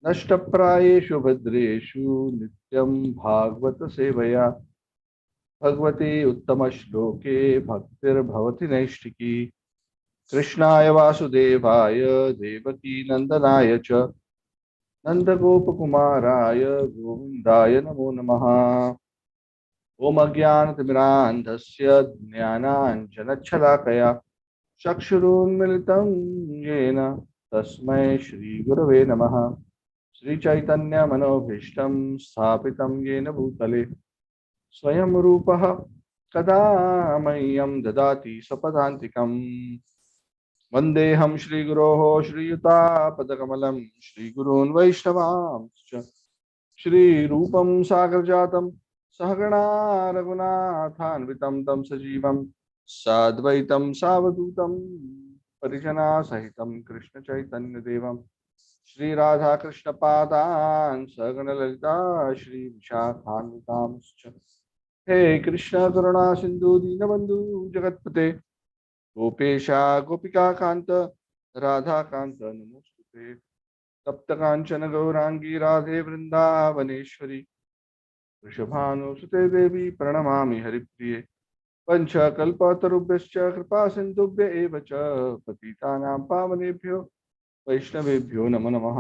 नष्टप्रायेषु भद्रेषु नित्यं भागवत सेवया भगवती उत्तमश्लोके भक्तिर्भवति नैष्ठिकी कृष्णाय वासुदेवाय देवकी नंदनाय च नंदगोपकुमाराय गोविन्दाय नमो नमः। ओम अज्ञानतिमिरान्धस्य ज्ञानाञ्जनच्छलाकया चक्षुरुन्मिलितं येन तस्मै श्रीगुरवे नमः। श्रीचैतन्यमनोभीष्टं स्थापितं येन भूतले स्वयं रूपः कदा मह्यं ददाति स्वपदान्तिकम्। वन्देऽहं श्रीगुरोः श्रीयुतापदकमलं श्रीगुरून् वैष्णवांश्च श्रीरूपं सागरजातं सहगणा रघुनाथान्वितं तं सजीवं साद्वैतं सावधूतं परिजनासहितं कृष्णचैतन्यदेवं श्रीराधाकृष्णपादान् सगणललिता श्रीविशाखान्वितांश्च हे कृष्ण करुणा सिन्धु दीनबन्धु जगत्पते गोपेशा गोपिका कांत राधा कांत नमोस्तुते तप्त कांचन गौरांगी राधे वृंदावनेश्वरी वृषभानुसुते देवी प्रणमामि हरिप्रिये पंचकल्पतरुभ्यश्च कृपा सिन्धुभ्य एव च पतितानां पावनेभ्यो वैष्णवेभ्यो नमो नमः।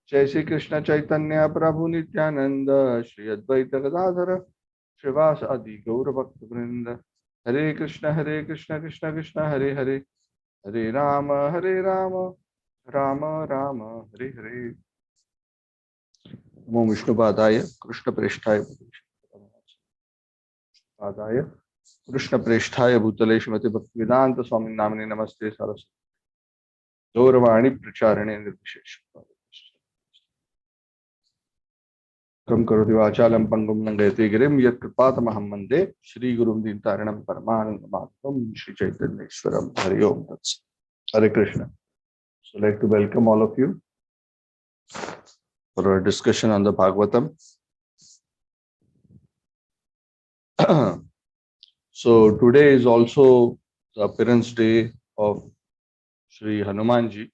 जय श्री कृष्ण चैतन्य प्रभु नित्यानंद श्री अद्वैत गदाधर श्रीवास आदि गौर भक्त वृंद हरे कृष्ण कृष्ण कृष्ण हरे हरे हरे राम राम राम हरे हरे। नमो विष्णुपादाय कृष्ण प्रेष्ठाय पादाय कृष्ण प्रेष्ठाय भूतले श्रीमति भक्तिवेदांत स्वामी नामिने नमस्ते सरस्वती गौरवाणी प्रचारणे निर्विशेष कम करोति वाचालं पंगुं लंघयते गिरिं यत्कृपातमहं वन्दे श्रीगुरुं दीनतारिणं परमानन्दमाधवं श्रीचैतन्येश्वरं हरि ओम तत्सत्। Hare Krishna. So I'd like to welcome all of you for our discussion on the Bhagavatam. So today is also the appearance day of Sri Hanumanji.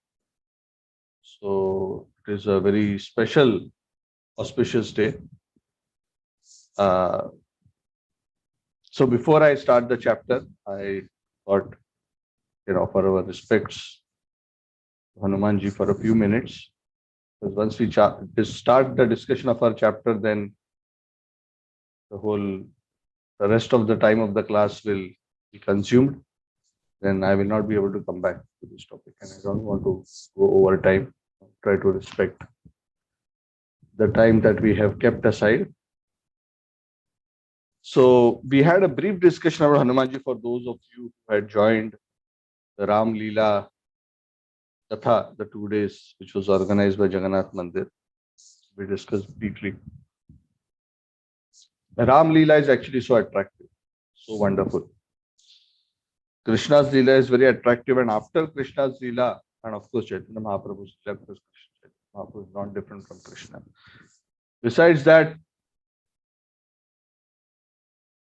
So it is a very special, auspicious day. So before I start the chapter, I thought offer our respects to Hanumanji for a few minutes. Because once we start the discussion of our chapter, then the rest of the time of the class will be consumed. Then I will not be able to come back to this topic, and I don't want to go over time. Try to respect the time that we have kept aside. So we had a brief discussion about Hanumanji for those of you who had joined the Ram Leela Katha, the 2 days, which was organized by Jagannath Mandir. We discussed briefly. Ram Leela is actually so attractive, so wonderful. Krishna's Leela is very attractive, and after Krishna's Leela, and of course Chaitanya Mahaprabhu's Leela, because Chaitanya Mahaprabhu is not different from Krishna. Besides that,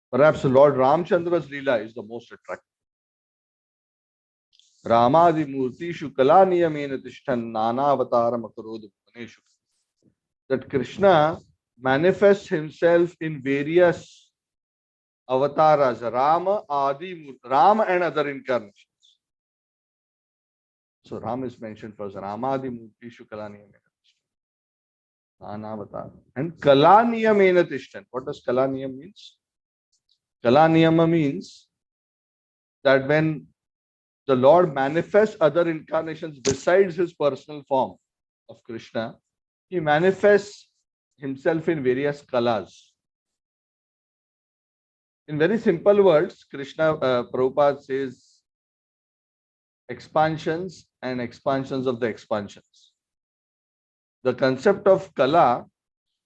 perhaps Lord Ramchandra's Leela is the most attractive. Ramadi Murti Shukala Niyamena Tishtan Nana Avataram Akarod Bhuvaneshu. That Krishna manifests himself in various avatars, Rama, Adi, Rama and other incarnations. So Ram is mentioned first. Ramadi Murti Shukalaniyamena Tishtan. Nanavatar. And Kalaniyamena Tishtan. What does Kalaniyam means? Kalaniyama means that when the Lord manifests other incarnations besides his personal form of Krishna, he manifests himself in various kalas. In very simple words, Prabhupada says expansions and expansions of the expansions. The concept of kala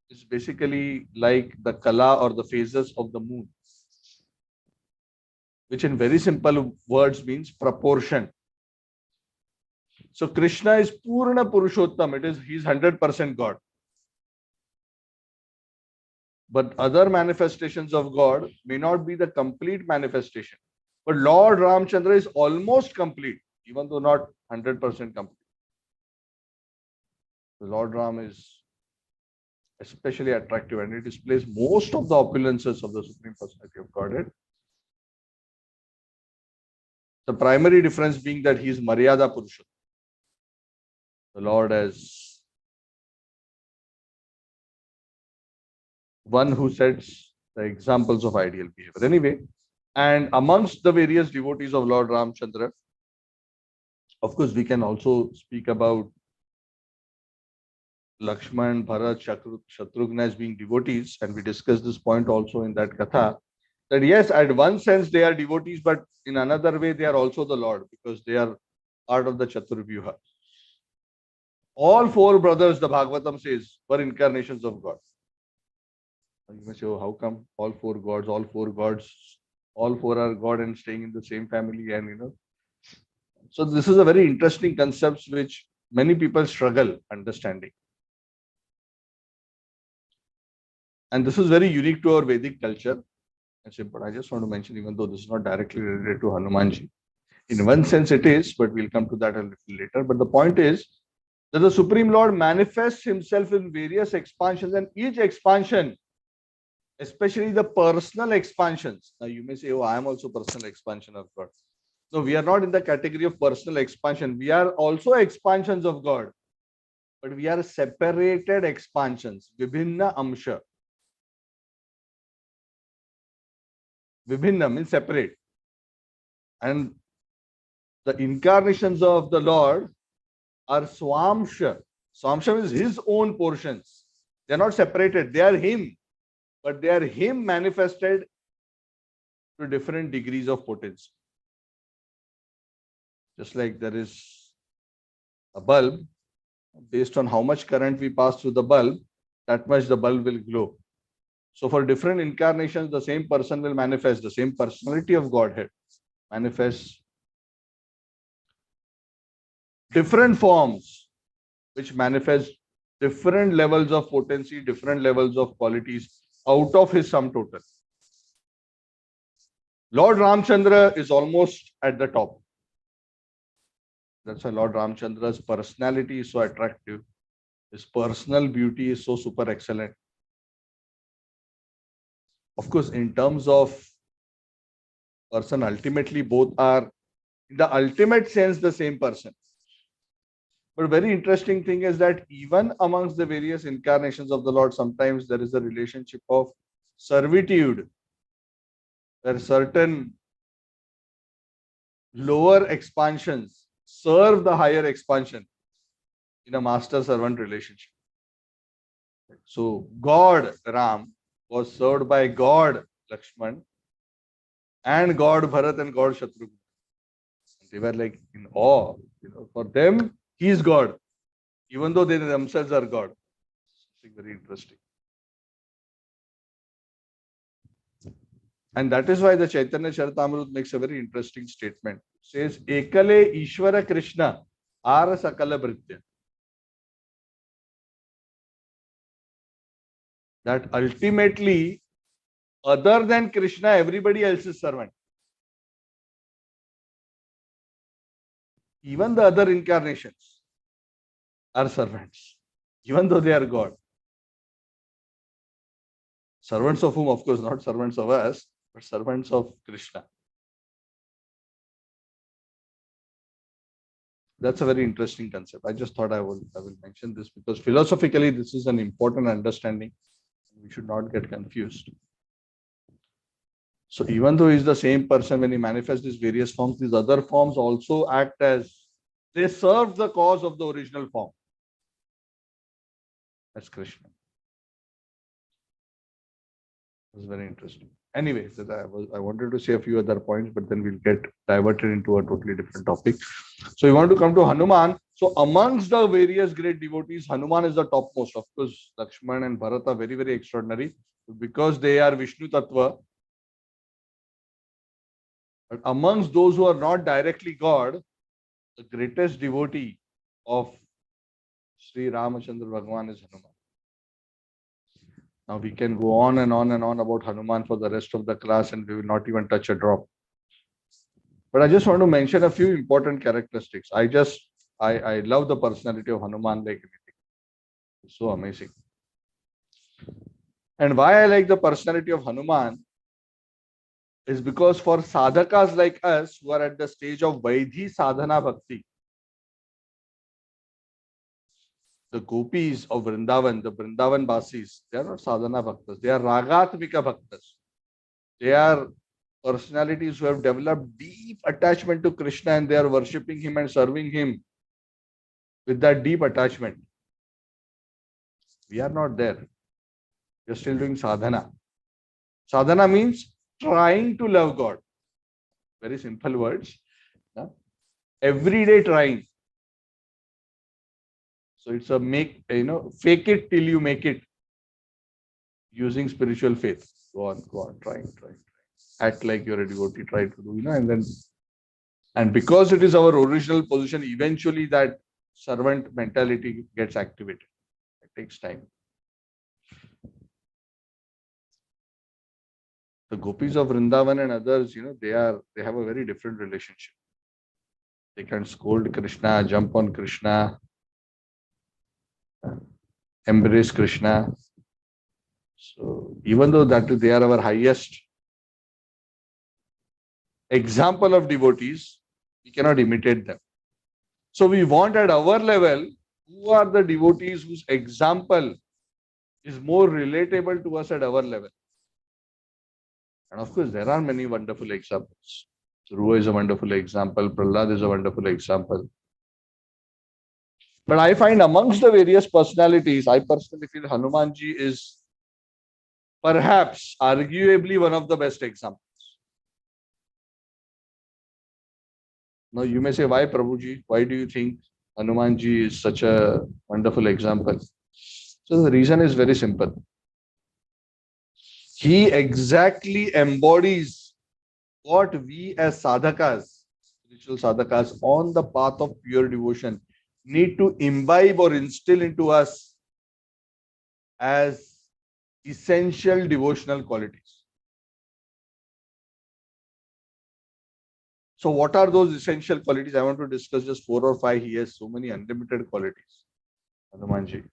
is basically like the kala or the phases of the moon, which in very simple words means proportion. So Krishna is Purna Purushottam. He's 100% God. But other manifestations of God may not be the complete manifestation. But Lord Ramchandra is almost complete, even though not 100% complete. The Lord Ram is especially attractive and it displays most of the opulences of the Supreme Personality of Godhead. The primary difference being that he is Maryada Purusha. The Lord as one who sets the examples of ideal behavior. Anyway, and amongst the various devotees of Lord Ramchandra, of course, we can also speak about Lakshman, Bharat, Shatrugna as being devotees, and we discussed this point also in that Katha, that yes, at one sense they are devotees, but in another way they are also the Lord, because they are part of the Chaturvyuha. All four brothers, the Bhagavatam says, were incarnations of God. You may say, oh, how come all four gods, all four are God and staying in the same family, and So this is a very interesting concept which many people struggle understanding. And this is very unique to our Vedic culture. But I just want to mention, even though this is not directly related to Hanumanji, in one sense it is, but we'll come to that a little later. But the point is that the Supreme Lord manifests himself in various expansions, and each expansion, especially the personal expansions. Now you may say, oh, I am also personal expansion of God. No, we are not in the category of personal expansion. We are also expansions of God, but we are separated expansions. Vibhinna amsha. Vibhinna means separate. And the incarnations of the Lord are swamsha. Swamsha is his own portions. They are not separated. They are him, but they are him manifested to different degrees of potency. Just like there is a bulb, based on how much current we pass through the bulb, that much the bulb will glow. So for different incarnations, the same person will manifest, the same personality of Godhead manifests different forms, which manifest different levels of potency, different levels of qualities out of his sum total. Lord Ramchandra is almost at the top. That's why Lord Ramchandra's personality is so attractive. His personal beauty is so super excellent. Of course, in terms of person, ultimately both are, in the ultimate sense, the same person. But very interesting thing is that even amongst the various incarnations of the Lord, sometimes there is a relationship of servitude, where certain lower expansions serve the higher expansion in a master-servant relationship. So God Ram was served by God Lakshman and God Bharat and God Shatrugna. They were like in awe. For them, he is God, even though they themselves are God. Something very interesting. And that is why the Chaitanya Charitamrita makes a very interesting statement. It says, Ekale Ishvara Krishna Ara Sakala Bhritya. That ultimately, other than Krishna, everybody else is servant. Even the other incarnations are servants, even though they are God. Servants of whom, of course, not servants of us, but servants of Krishna. That's a very interesting concept. I just thought I will mention this because philosophically, this is an important understanding. We should not get confused. So even though he's the same person, when he manifests these various forms, these other forms also act as, they serve the cause of the original form. That's Krishna. That's very interesting. Anyway, I wanted to say a few other points, but then we'll get diverted into a totally different topic. So we want to come to Hanuman. So amongst the various great devotees, Hanuman is the topmost. Of course, Lakshman and Bharat are very, very extraordinary because they are Vishnu Tattva. But amongst those who are not directly God, the greatest devotee of Sri Ramachandra Bhagavan is Hanuman. Now we can go on and on and on about Hanuman for the rest of the class and we will not even touch a drop. But I just want to mention a few important characteristics. I love the personality of Hanuman like anything. It's so amazing. And why I like the personality of Hanuman is because for sadhakas like us who are at the stage of Vaidhi sadhana bhakti, the gopis of Vrindavan, the Vrindavan Basis, they are not sadhana bhaktas, they are ragatmika bhaktas. They are personalities who have developed deep attachment to Krishna and they are worshipping him and serving him with that deep attachment. We are not there. We are still doing sadhana. Sadhana means trying to love God. Very simple words. Every day trying. So it's a fake it till you make it. Using spiritual faith. Go on, trying. Act like you're a devotee, try to do, and because it is our original position, eventually that servant mentality gets activated. It takes time. The gopis of Vrindavan and others, they have a very different relationship. They can scold Krishna, jump on Krishna, embrace Krishna. So even though that they are our highest example of devotees, we cannot imitate them. So we want at our level, who are the devotees whose example is more relatable to us at our level. And of course, there are many wonderful examples. Dhruva is a wonderful example. Prahlad is a wonderful example. But I find amongst the various personalities, I personally feel Hanumanji is perhaps arguably one of the best examples. Now you may say, why Prabhuji? Why do you think Hanumanji is such a wonderful example? So the reason is very simple. He exactly embodies what we as sadhakas, spiritual sadhakas on the path of pure devotion need to imbibe or instill into us as essential devotional qualities. So what are those essential qualities? I want to discuss just 4 or 5. He has so many unlimited qualities, Hanumanji.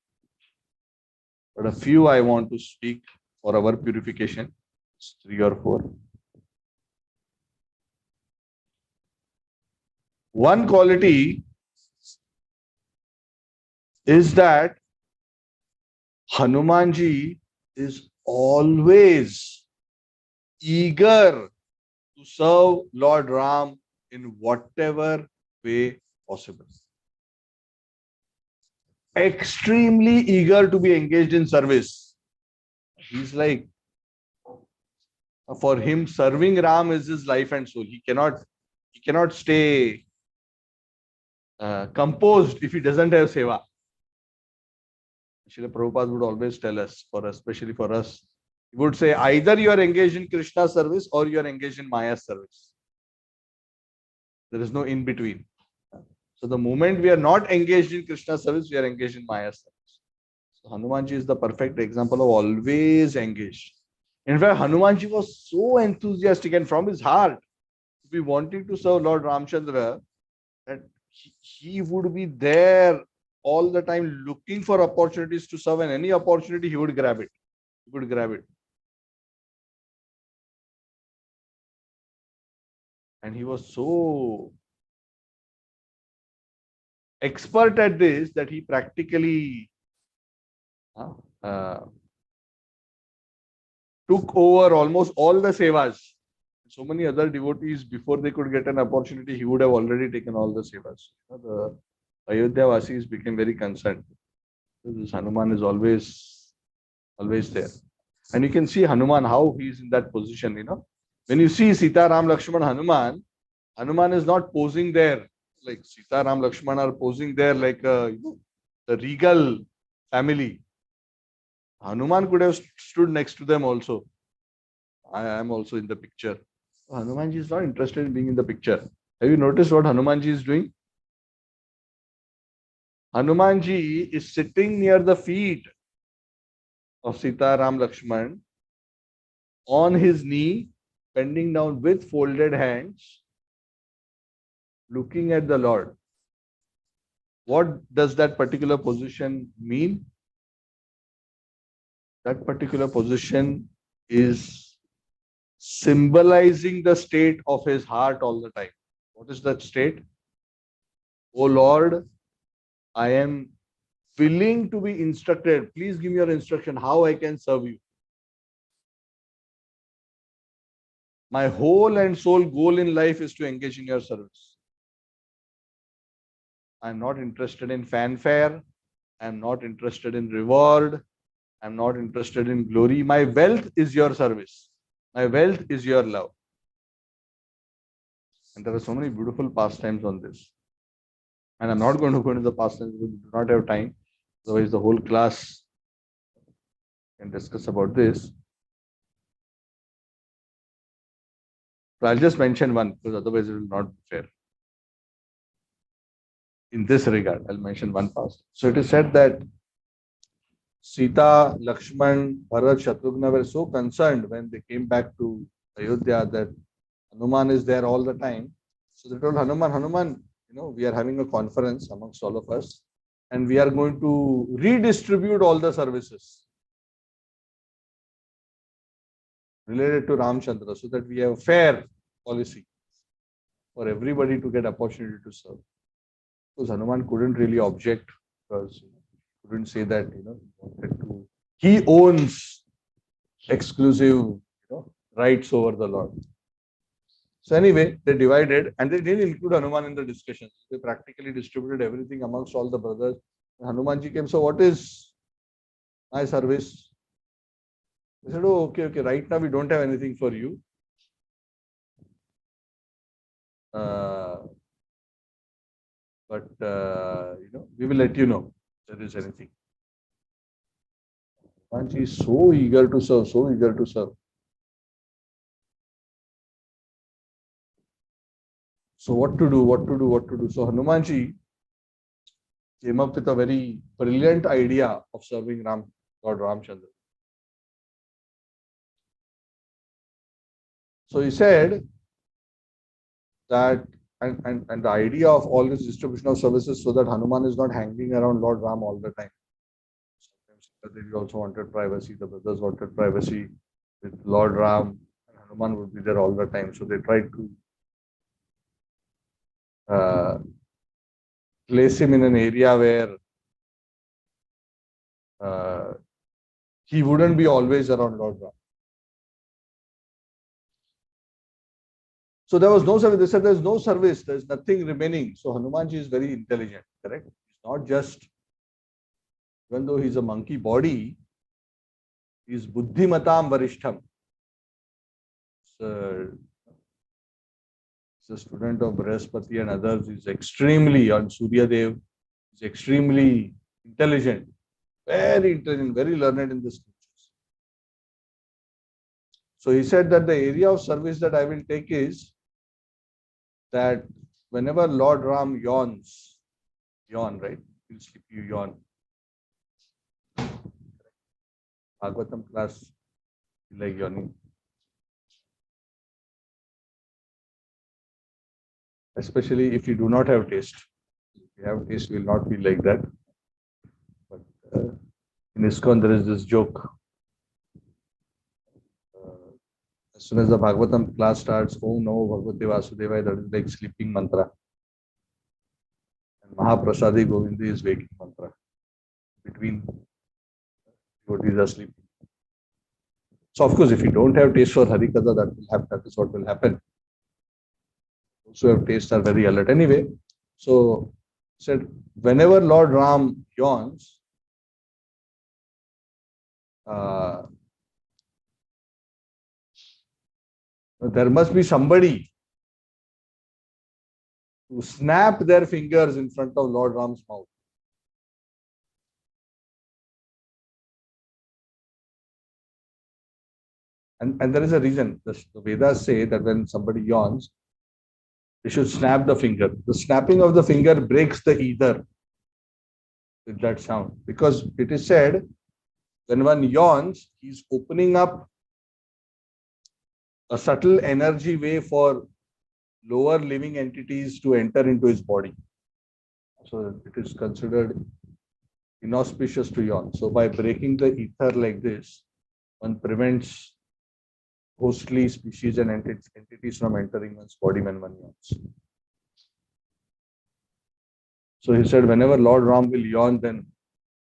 But a few I want to speak for our purification. It's 3 or 4. One quality is that Hanumanji is always eager to serve Lord Ram in whatever way possible. Extremely eager to be engaged in service. He's like, for him, serving Ram is his life and soul. He cannot stay composed if he doesn't have seva. Srila Prabhupada would always tell us, especially for us, he would say either you are engaged in Krishna service or you are engaged in Maya service. There is no in between. So the moment we are not engaged in Krishna service, we are engaged in Maya service. So Hanumanji is the perfect example of always engaged. In fact, Hanumanji was so enthusiastic and from his heart to be wanting to serve Lord Ramchandra that he would be there all the time looking for opportunities to serve, and any opportunity he would grab it. He would grab it. And he was so expert at this that he practically took over almost all the sevas. So many other devotees, before they could get an opportunity, he would have already taken all the sevas. The Ayodhya Vasis became very concerned. This Hanuman is always there. And you can see Hanuman, how he is in that position, When you see Sita, Ram, Lakshman, Hanuman, Hanuman is not posing there like Sita, Ram, Lakshman are posing there like the regal family. Hanuman could have stood next to them also. I am also in the picture. Hanumanji is not interested in being in the picture. Have you noticed what Hanumanji is doing? Hanumanji is sitting near the feet of Sita, Ram, Lakshman on his knee, bending down with folded hands, looking at the Lord. What does that particular position mean? that particular position is symbolizing the state of his heart all the time. What is that state? Oh Lord, I am willing to be instructed. Please give me your instruction how I can serve you. My whole and soul goal in life is to engage in your service. I'm not interested in fanfare. I'm not interested in reward. I'm not interested in glory. My wealth is your service. My wealth is your love. And there are so many beautiful pastimes on this. And I'm not going to go into the pastimes because we do not have time. Otherwise, the whole class can discuss about this. So I'll just mention one because otherwise it will not be fair. In this regard, I'll mention one past. So it is said that Sita, Lakshman, Bharat, Shatrughna were so concerned when they came back to Ayodhya that Hanuman is there all the time. So they told Hanuman, Hanuman, we are having a conference amongst all of us and we are going to redistribute all the services related to Ramchandra so that we have a fair policy for everybody to get opportunity to serve. Because Hanuman couldn't really object because he couldn't say that, he owns exclusive, rights over the Lord. So anyway, they divided and they didn't include Hanuman in the discussions. They practically distributed everything amongst all the brothers. Hanumanji came, so what is my service? They said, oh, okay, right now we don't have anything for you. But we will let you know if there is anything. Hanumanji is so eager to serve, so eager to serve. So what to do? So Hanumanji came up with a very brilliant idea of serving Lord Ramchandra. So he said that, and the idea of all this distribution of services so that Hanuman is not hanging around Lord Ram all the time. Sometimes they also wanted privacy, the brothers wanted privacy with Lord Ram, and Hanuman would be there all the time. So they tried to place him in an area where he wouldn't be always around Lord Ram. So there was no service. They said there's no service, there's nothing remaining. So Hanumanji is very intelligent, correct? He's not just, even though he's a monkey body, he's buddhimatam varishtham. He's a student of Brihaspati and others. He's extremely, on Surya Dev, he's extremely intelligent, very learned in the scriptures. So he said that the area of service that I will take is that whenever Lord Ram yawns, right? He'll sleep, you yawn. Bhagavatam class, like yawning. Especially if you do not have taste. If you have taste, you will not feel like that. But in ISKCON, there is this joke. As soon as the Bhagavatam class starts, oh no, Bhagavate Vasudevaya, that is like sleeping mantra. And Mahaprasadi Govindi is waking mantra. Between devotees are sleeping. So of course, if you don't have taste for Harikatha, that is what will happen. Those who have taste are very alert. Anyway, so said whenever Lord Ram yawns, there must be somebody who snap their fingers in front of Lord Ram's mouth. And there is a reason. The Vedas say that when somebody yawns, they should snap the finger. The snapping of the finger breaks the ether with that sound. Because it is said, when one yawns, he's opening up a subtle energy way for lower living entities to enter into his body. So it is considered inauspicious to yawn. So by breaking the ether like this, one prevents ghostly species and entities from entering one's body when one yawns. So he said, whenever Lord Ram will yawn, then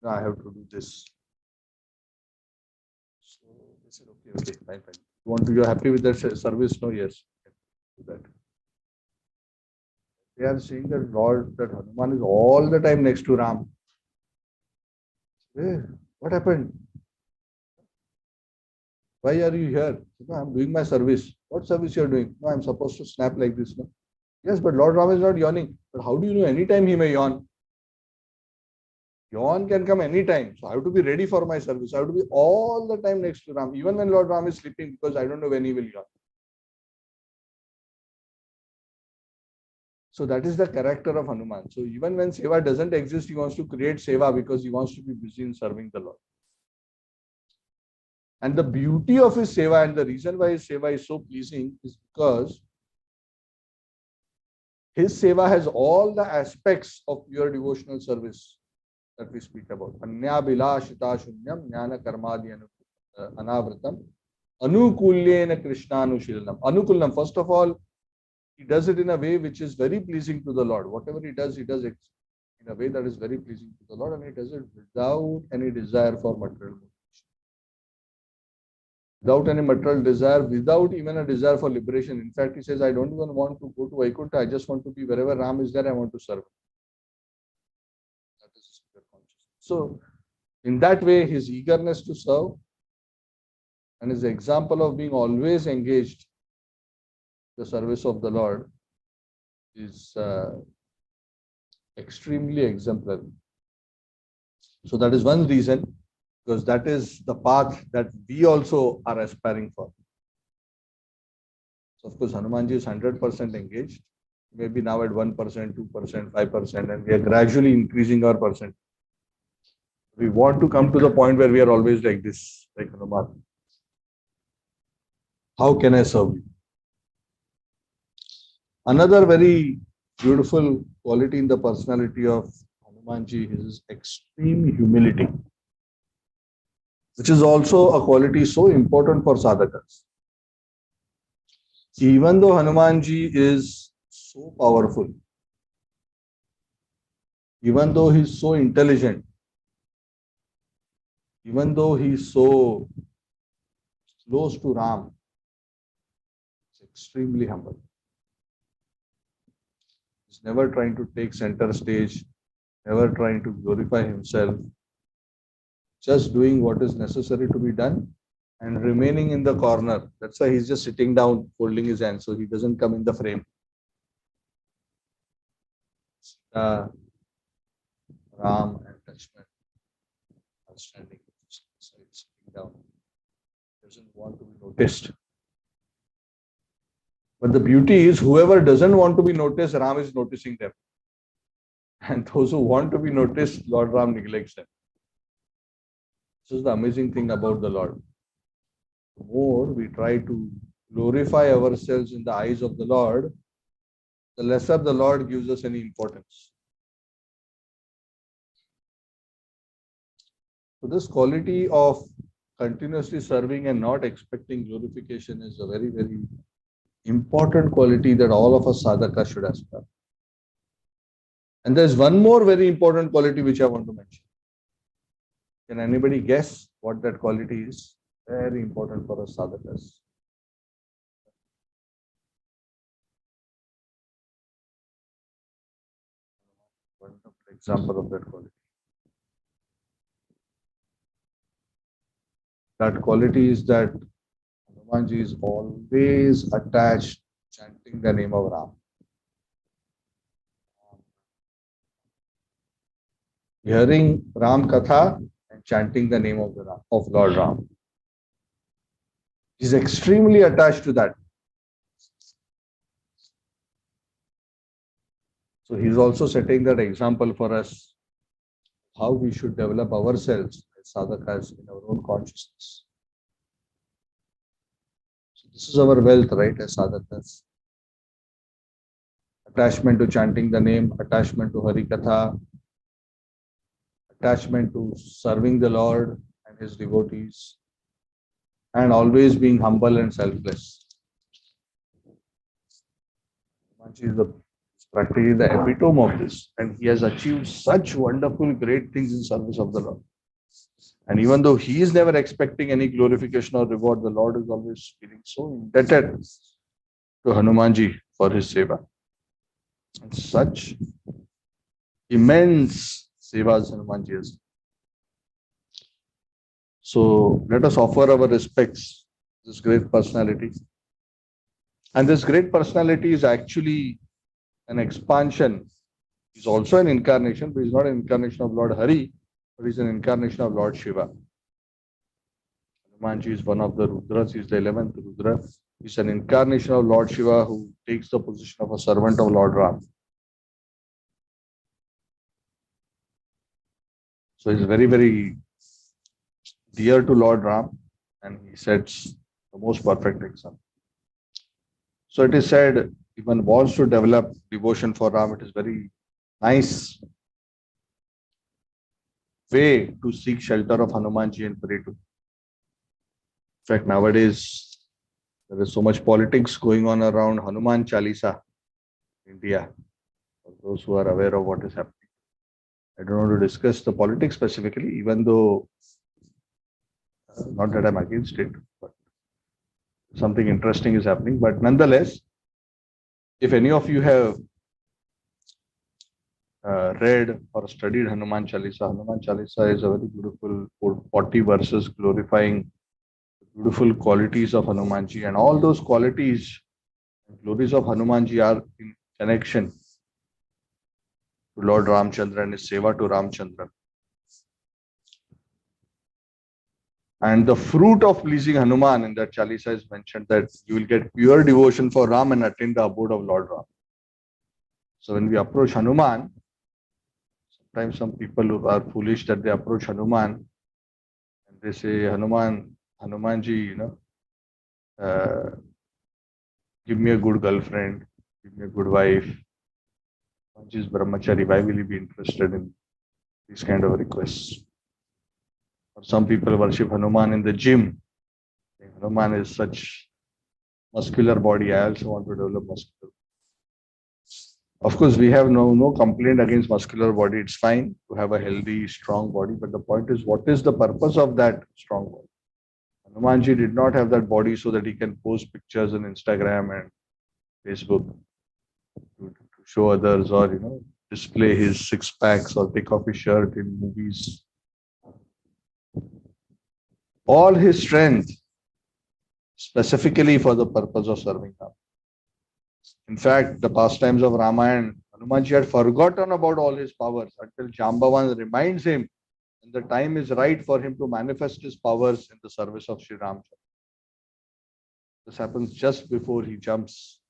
I have to do this. So they said, okay, fine. You're happy with that service? No, yes. Do that. They are saying that that Hanuman is all the time next to Ram. Hey, what happened? Why are you here? No, I'm doing my service. What service you are doing? No, I'm supposed to snap like this. No? Yes, but Lord Ram is not yawning. But how do you know anytime he may yawn? Yawn can come anytime. So I have to be ready for my service. I have to be all the time next to Ram, even when Lord Ram is sleeping, because I don't know when he will yawn. So that is the character of Hanuman. So even when seva doesn't exist, he wants to create seva because he wants to be busy in serving the Lord. And the beauty of his seva and the reason why his seva is so pleasing is because his seva has all the aspects of pure devotional service that we speak about. Anya bilashita shunyam jnana karmadi anavritam anukulyena krishnanushilanam. Anukulam, first of all, he does it in a way which is very pleasing to the Lord. Whatever he does it in a way that is very pleasing to the Lord, and he does it without any desire for material motivation. Without any material desire, without even a desire for liberation. In fact, he says, I don't even want to go to Vaikuntha. I just want to be wherever Ram is there, I want to serve. That is his pure consciousness. So, in that way, his eagerness to serve and his example of being always engaged in the service of the Lord is extremely exemplary. So that is one reason, because that is the path that we also are aspiring for. So of course, Hanumanji is 100% engaged, maybe now at 1%, 2%, 5%, and we are gradually increasing our percent. We want to come to the point where we are always like this, like Hanuman. How can I serve you? Another very beautiful quality in the personality of Hanumanji is extreme humility, which is also a quality so important for sadhakas. Even though Hanumanji is so powerful, even though he is so intelligent, even though he is so close to Ram, he's extremely humble. He's never trying to take center stage, never trying to glorify himself, just doing what is necessary to be done and remaining in the corner. That's why he's just sitting down, folding his hands, so he doesn't come in the frame. Ram and Lakshman are standing sitting down. Doesn't want to be noticed. But the beauty is, whoever doesn't want to be noticed, Ram is noticing them. And those who want to be noticed, Lord Ram neglects them. This is the amazing thing about the Lord. The more we try to glorify ourselves in the eyes of the Lord, the lesser the Lord gives us any importance. So this quality of continuously serving and not expecting glorification is a very, very important quality that all of us sadhakas should aspire. And there's one more very important quality which I want to mention. Can anybody guess what that quality is? Very important for us sadhakas. Wonderful example of that quality. That quality is that Hanumanji is always attached, chanting the name of Ram. Hearing Ram Katha and chanting the name of Lord Ram. He's extremely attached to that. So he's also setting that example for us, how we should develop ourselves as sadhakas in our own consciousness. So this is our wealth, right, as sadhakas. Attachment to chanting the name, attachment to Hari Katha, attachment to serving the Lord and his devotees, and always being humble and selfless. Hanumanji is practically the epitome of this, and he has achieved such wonderful, great things in service of the Lord. And even though he is never expecting any glorification or reward, the Lord is always feeling so indebted to Hanumanji for his seva. And such immense sevas Hanumanji has. So let us offer our respects to this great personality. And this great personality is actually an expansion. He's also an incarnation, but he's not an incarnation of Lord Hari, but he's an incarnation of Lord Shiva. Hanumanji is one of the Rudras. He's the 11th Rudra. He's an incarnation of Lord Shiva who takes the position of a servant of Lord Ram. So he's very, very dear to Lord Ram, and he sets the most perfect example. So it is said, if one wants to develop devotion for Ram, it is very nice way to seek shelter of Hanumanji and pray to. In fact, nowadays there is so much politics going on around Hanuman Chalisa in India. For those who are aware of what is happening, I don't want to discuss the politics specifically, even though not that I'm against it, but something interesting is happening. But nonetheless, if any of you have read or studied Hanuman Chalisa is a very beautiful 40 verses glorifying the beautiful qualities of Hanumanji, and all those qualities and glories of Hanumanji are in connection to Lord Ramchandra and his seva to Ramchandra. And the fruit of pleasing Hanuman in that Chalisa is mentioned that you will get pure devotion for Ram and attain the abode of Lord Ram. So when we approach Hanuman, sometimes some people who are foolish that they approach Hanuman and they say, Hanumanji, give me a good girlfriend, give me a good wife. Hanumanji is brahmachari, why will he be interested in these kind of requests? Or some people worship Hanuman in the gym. Hanuman is such muscular body, I also want to develop muscular. Of course, we have no complaint against muscular body. It's fine to have a healthy, strong body. But the point is, what is the purpose of that strong body? Hanumanji did not have that body so that he can post pictures on Instagram and Facebook to show others, or display his six packs or take off his shirt in movies. All his strength specifically for the purpose of serving Ram. In fact, the pastimes of Ramayana, Hanumanji had forgotten about all his powers until Jambavan reminds him when the time is right for him to manifest his powers in the service of Sri Ram. This happens just before he jumps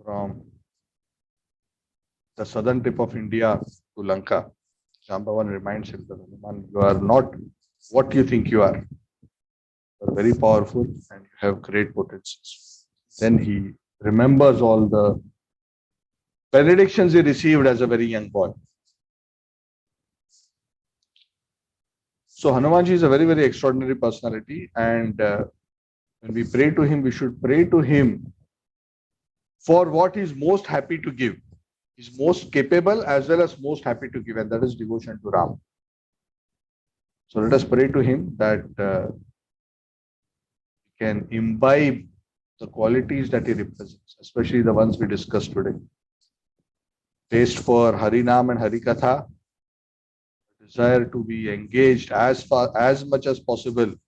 from the southern tip of India to Lanka. Jambavan reminds him that, Hanuman, you are not what you think you are. You are very powerful and you have great potencies. Then he remembers all the benedictions he received as a very young boy. So Hanumanji is a very, very extraordinary personality, and when we pray to him, we should pray to him for what he is most happy to give. He is most capable as well as most happy to give, and that is devotion to Ram. So let us pray to him that we can imbibe the qualities that he represents, especially the ones we discussed today. Taste for Harinam and Harikatha, desire to be engaged as much as possible in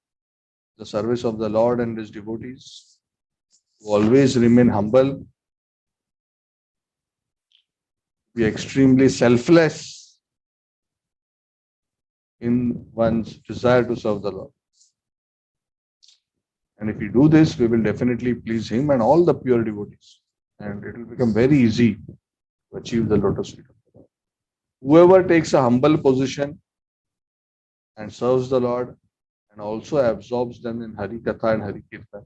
the service of the Lord and his devotees, to always remain humble, be extremely selfless in one's desire to serve the Lord. And if we do this, we will definitely please him and all the pure devotees. And it will become very easy to achieve the lotus feet of the Lord. Whoever takes a humble position and serves the Lord and also absorbs them in Hari Katha and Hari Kirtan,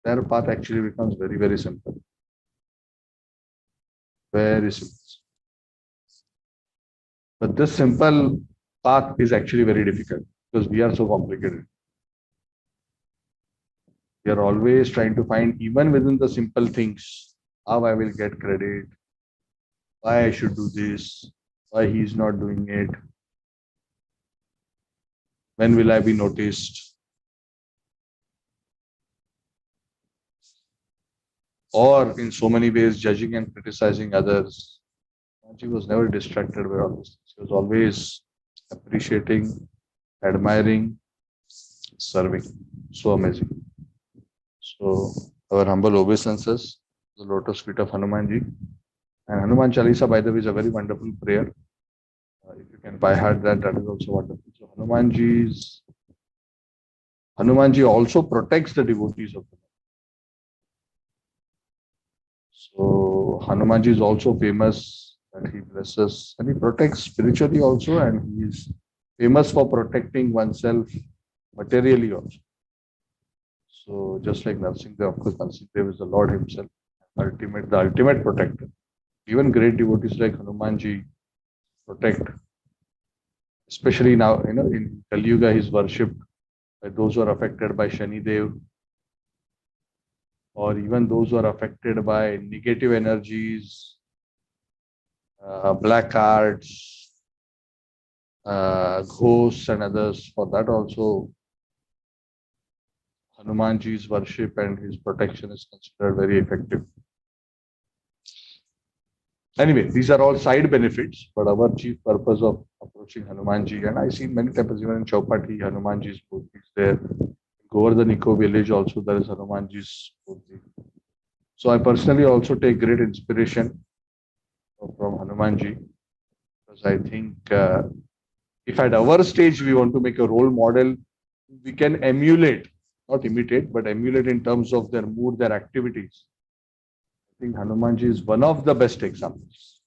their path actually becomes very, very simple. Very simple. But this simple path is actually very difficult because we are so complicated. We are always trying to find, even within the simple things, how I will get credit, why I should do this, why he is not doing it, when will I be noticed, or in so many ways judging and criticizing others. She was never distracted by all this. She was always appreciating, admiring, serving. So amazing. So our humble obeisances, the lotus feet of Hanumanji. And Hanuman Chalisa, by the way, is a very wonderful prayer. If you can by heart that, that is also wonderful. So Hanumanji also protects the devotees of the Lord. So Hanumanji is also famous that he blesses and he protects spiritually also, and he is famous for protecting oneself materially also. So just like Narsimha, of course, Narsimha is the Lord himself, the ultimate protector. Even great devotees like Hanumanji protect, especially now, in Kali Yuga, he is worshipped by those who are affected by Shani Dev, or even those who are affected by negative energies, black arts, ghosts and others. For that also, Hanumanji's worship and his protection is considered very effective. Anyway, these are all side benefits, but our chief purpose of approaching Hanumanji, and I see many temples, even in Chaupati, Hanumanji's murti is there. Govardhan Eco Village also there is Hanumanji's murti. So I personally also take great inspiration from Hanumanji, because I think if at our stage we want to make a role model, we can emulate, not imitate, but emulate in terms of their mood, their activities. I think Hanumanji is one of the best examples.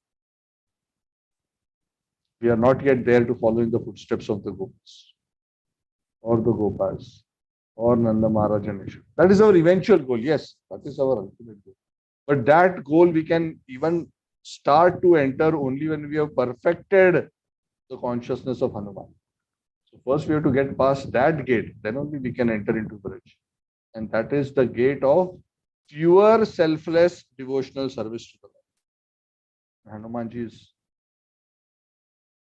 We are not yet there to follow in the footsteps of the Gopis or the Gopas or Nanda Maharaj and Yashoda. That is our eventual goal. Yes, that is our ultimate goal. But that goal we can even start to enter only when we have perfected the consciousness of Hanuman. So first we have to get past that gate, then only we can enter into Braj. And that is the gate of pure selfless devotional service to the Lord. Hanumanji is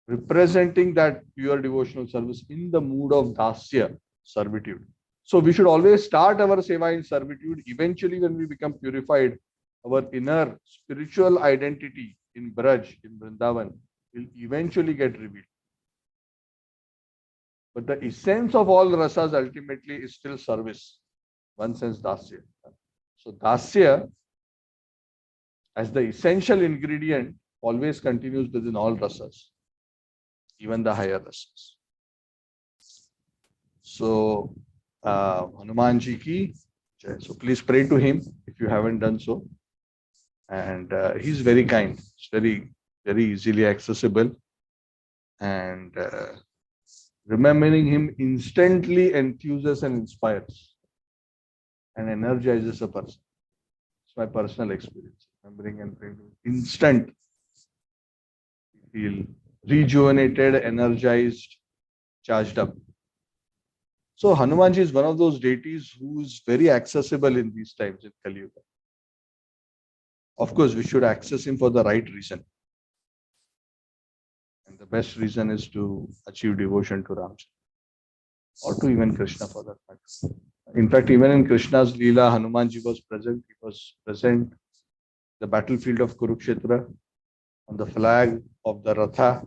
representing that pure devotional service in the mood of dasya, servitude. So we should always start our seva in servitude. Eventually, when we become purified, our inner spiritual identity in Braj, in Vrindavan, will eventually get revealed. But the essence of all rasas ultimately is still service. One sense, dasya. So dasya, as the essential ingredient, always continues within all rasas, even the higher rasas. So, Hanumanji ki jai. So please pray to him if you haven't done so. And he's very kind. It's very, very easily accessible. And remembering him instantly enthuses and inspires and energizes a person. It's my personal experience. Remembering and praying, instant, feel rejuvenated, energized, charged up. So Hanumanji is one of those deities who is very accessible in these times in Kali Yuga. Of course, we should access him for the right reason. And the best reason is to achieve devotion to Rama or to even Krishna for that matter. In fact, even in Krishna's Leela, Hanumanji was present. He was present the battlefield of Kurukshetra on the flag of the Ratha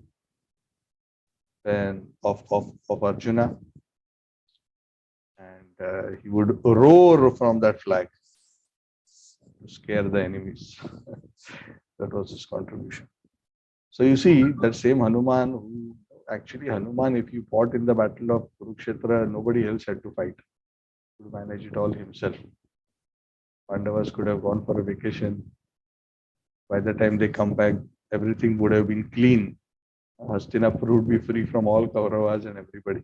and of Arjuna. And he would roar from that flag to scare the enemies. That was his contribution. So you see, that same Hanuman, who actually Hanuman, if he fought in the battle of Kurukshetra, nobody else had to fight. He could manage it all himself. Pandavas could have gone for a vacation. By the time they come back, everything would have been clean. Hastinapur would be free from all Kauravas and everybody.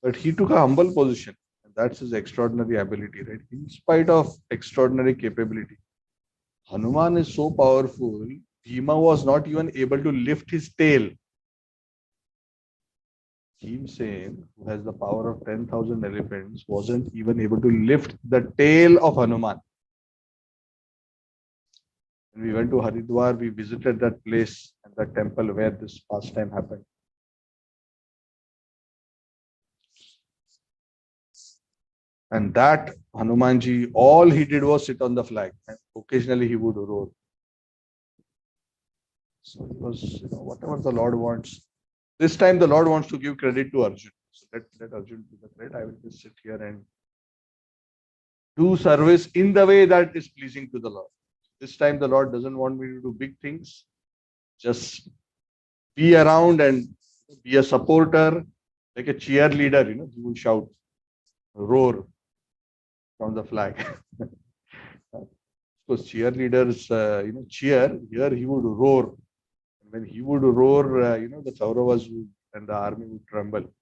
But he took a humble position. And that's his extraordinary ability, right? In spite of extraordinary capability, Hanuman is so powerful Bhima was not even able to lift his tail. Bhimsen, who has the power of 10,000 elephants, wasn't even able to lift the tail of Hanuman. When we went to Haridwar, we visited that place and that temple where this pastime happened. And that Hanumanji, all he did was sit on the flag, and occasionally he would roar. So it was, whatever the Lord wants. This time the Lord wants to give credit to Arjun. So let Arjun do the credit. I will just sit here and do service in the way that is pleasing to the Lord. This time the Lord doesn't want me to do big things. Just be around and be a supporter, like a cheerleader, he will shout, roar from the flag. Because cheerleaders, cheer, here he would roar. When he would roar, the Kauravas and the army would tremble.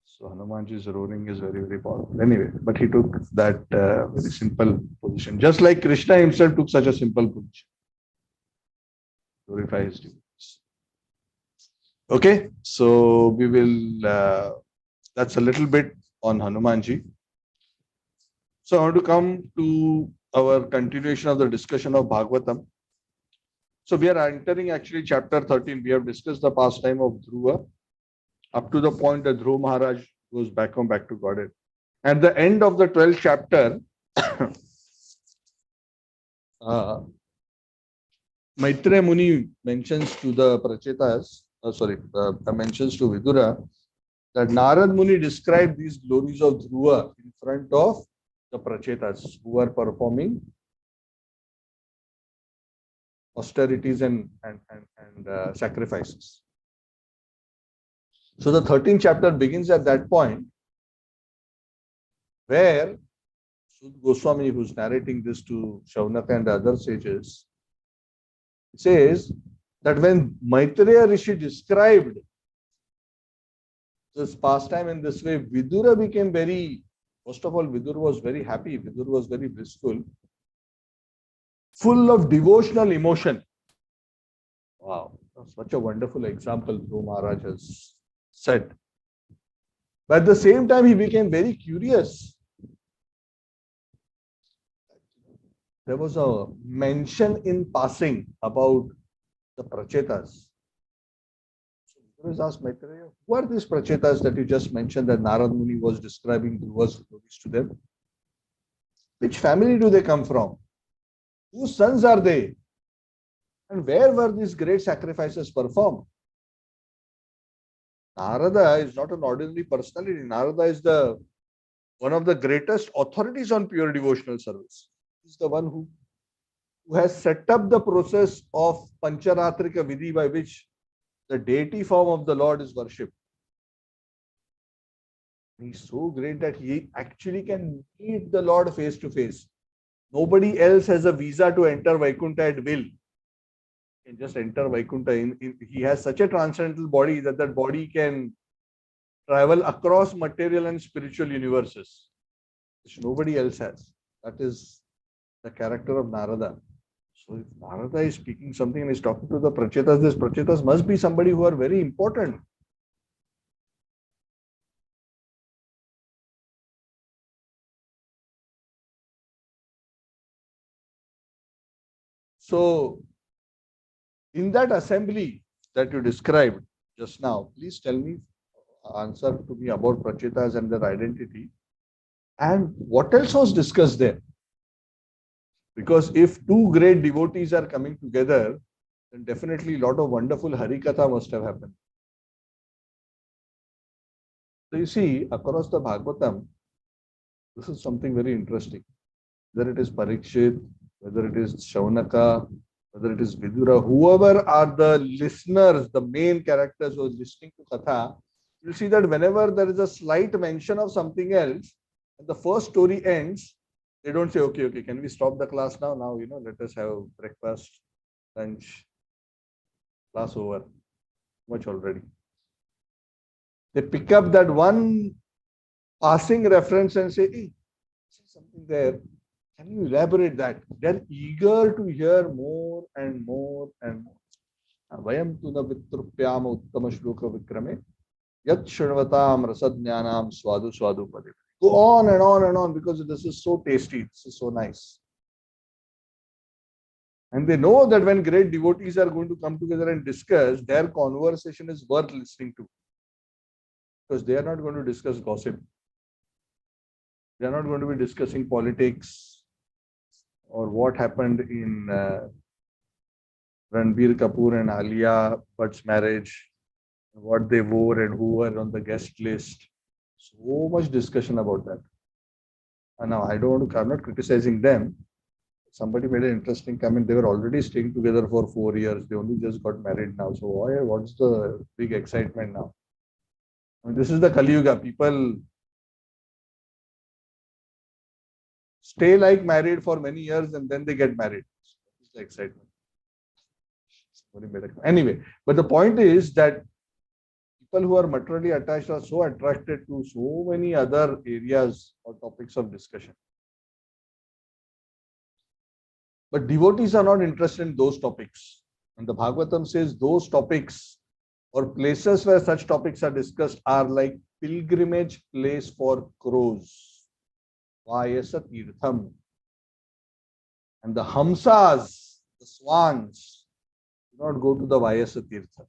So Hanumanji's roaring is very, very powerful. Anyway, but he took that very simple position. Just like Krishna himself took such a simple position. Glorify his devotees. Okay, so we will, that's a little bit on Hanumanji. So I want to come to our continuation of the discussion of Bhagavatam. So we are entering actually chapter 13. We have discussed the pastime of Dhruva up to the point that Dhruva Maharaj goes back to Godhead. At the end of the 12th chapter, Maitreya Muni mentions to the Prachetas, mentions to Vidura that Narad Muni described these glories of Dhruva in front of the Prachetas who are performing austerities and sacrifices. So the 13th chapter begins at that point where Sud Goswami, who's narrating this to Shaunaka and the other sages, says that when Maitreya Rishi described this pastime in this way, Vidura became first of all, Vidura was very happy, Vidura was very blissful, full of devotional emotion. Wow, that's such a wonderful example Dhruva Maharaj has said. But at the same time, he became very curious. There was a mention in passing about the Prachetas. So he was asked Maitreya, who are these Prachetas that you just mentioned that Narad Muni was describing Dhruva's glories to them? Which family do they come from? Whose sons are they? And where were these great sacrifices performed? Narada is not an ordinary personality. Narada is one of the greatest authorities on pure devotional service. He's the one who has set up the process of Pancharatrika Vidhi by which the deity form of the Lord is worshipped. He's so great that he actually can meet the Lord face to face. Nobody else has a visa to enter Vaikuntha at will. He can just enter Vaikuntha. He has such a transcendental body that body can travel across material and spiritual universes, which nobody else has. That is the character of Narada. So if Narada is speaking something and is talking to the Prachetas, these Prachetas must be somebody who are very important. So in that assembly that you described just now, please tell me, answer to me about Prachetas and their identity. And what else was discussed there? Because if two great devotees are coming together, then definitely a lot of wonderful Harikatha must have happened. So you see, across the Bhagavatam, this is something very interesting. Whether it is Parikshit, whether it is Shaunaka, whether it is Vidura, whoever are the listeners, the main characters who are listening to Katha, you'll see that whenever there is a slight mention of something else, and the first story ends, they don't say, okay, can we stop the class now? Now, let us have breakfast, lunch, class over. Much already. They pick up that one passing reference and say, hey, see something there. Can you elaborate that? They're eager to hear more and more and more. Vayam tu na vitrupyam uttama shloka vikrame yat shravatam rasadnyanam swadu swadu pade. Go on and on and on because this is so tasty. This is so nice. And they know that when great devotees are going to come together and discuss, their conversation is worth listening to. Because they are not going to discuss gossip. They are not going to be discussing politics or what happened in Ranbir Kapoor and Alia Bhatt's marriage, what they wore and who were on the guest list. So much discussion about that. And now I'm not criticizing them. Somebody made an interesting comment. They were already staying together for 4 years. They only just got married now. So what's the big excitement now? I mean, this is the Kali Yuga. People stay like married for many years and then they get married. It's the excitement. Anyway, but the point is that people who are materially attached are so attracted to so many other areas or topics of discussion. But devotees are not interested in those topics. And the Bhagavatam says those topics or places where such topics are discussed are like pilgrimage place for crows. Vayasa Tirtham. And the Hamsas, the swans, do not go to the Vayasa Tirtha.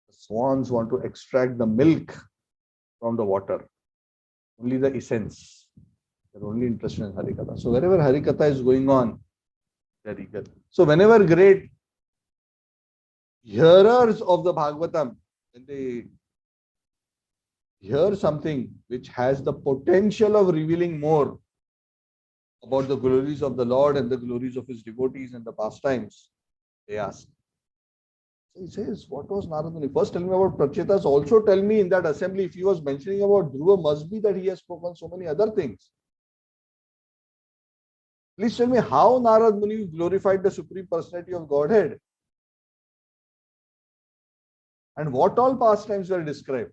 The swans want to extract the milk from the water, only the essence. They're only interested in Harikatha. So wherever Harikatha is going on, they're eager. So whenever great hearers of the Bhagavatam, when they hear something which has the potential of revealing more about the glories of the Lord and the glories of his devotees and the pastimes, they ask. So he says, what was Narad Muni? First tell me about Prachetas. Also tell me in that assembly, if he was mentioning about Dhruva, must be that he has spoken so many other things. Please tell me how Narad Muni glorified the Supreme Personality of Godhead and what all pastimes were described.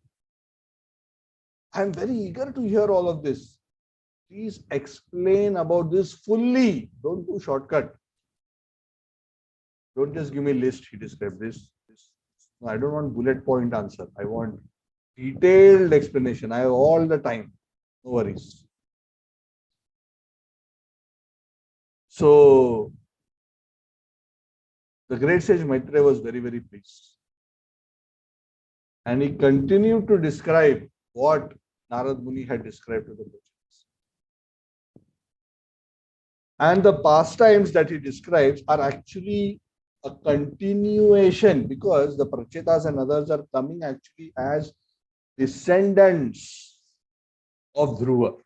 I am very eager to hear all of this. Please explain about this fully. Don't do shortcut. Don't just give me a list. He described this. No, I don't want bullet point answer. I want detailed explanation. I have all the time. No worries. So, the great sage Maitreya was very, very pleased. And he continued to describe what Narad Muni had described to the Prachetas. And the pastimes that he describes are actually a continuation because the Prachetas and others are coming actually as descendants of Dhruva.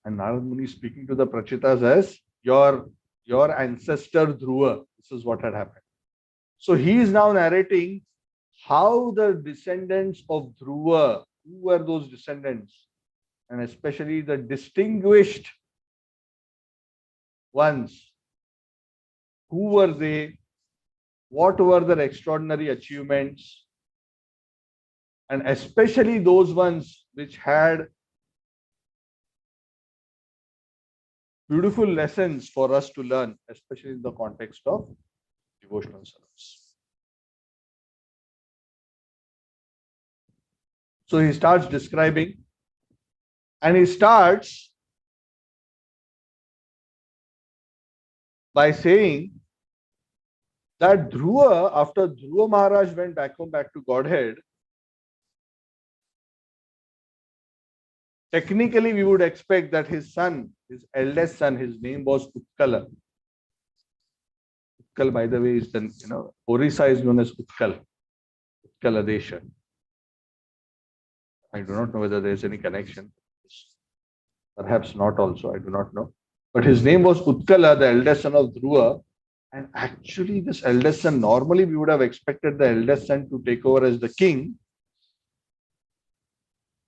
And Narad Muni is speaking to the Prachetas as your ancestor Dhruva. This is what had happened. So he is now narrating how the descendants of Dhruva, who were those descendants, and especially the distinguished ones, who were they, what were their extraordinary achievements, and especially those ones which had beautiful lessons for us to learn, especially in the context of devotional service. So he starts describing, and he starts by saying that Dhruva, after Dhruva Maharaj went back to Godhead, technically we would expect that his son, his eldest son, his name was Utkala. Utkal, by the way, is then, Orissa is known as Utkal, Utkala Desha. I do not know whether there is any connection. Perhaps not also, I do not know. But his name was Utkala, the eldest son of Dhruva. And actually, this eldest son, normally we would have expected the eldest son to take over as the king.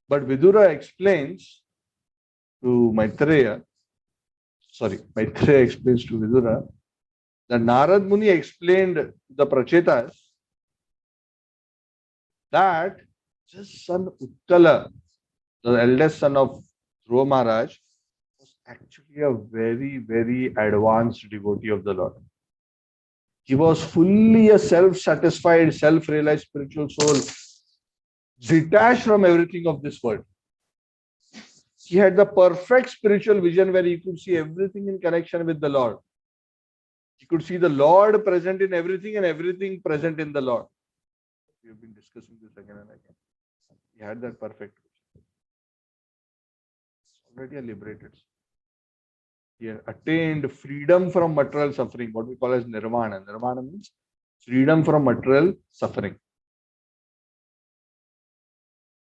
But Vidura explains to Maitreya explains to Vidura that Narad Muni explained to the Prachetas that this son Utkala, the eldest son of Dhruva Maharaj was actually a very, very advanced devotee of the Lord. He was fully a self-satisfied, self-realized spiritual soul, detached from everything of this world. He had the perfect spiritual vision where he could see everything in connection with the Lord. He could see the Lord present in everything and everything present in the Lord. We have been discussing this again and again. He had that perfect vision. Already a liberated soul. He attained freedom from material suffering, what we call as nirvana. Nirvana means freedom from material suffering.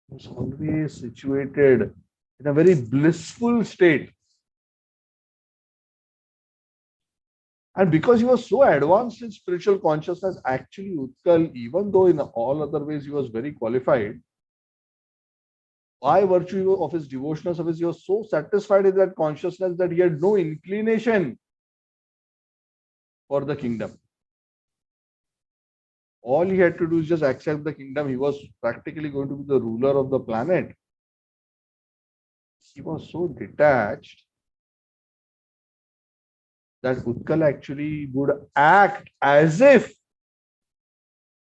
He was always situated in a very blissful state. And because he was so advanced in spiritual consciousness, actually Utkal, even though in all other ways he was very qualified, by virtue of his devotional service, he was so satisfied in that consciousness that he had no inclination for the kingdom. All he had to do is just accept the kingdom. He was practically going to be the ruler of the planet. He was so detached that Utkal actually would act as if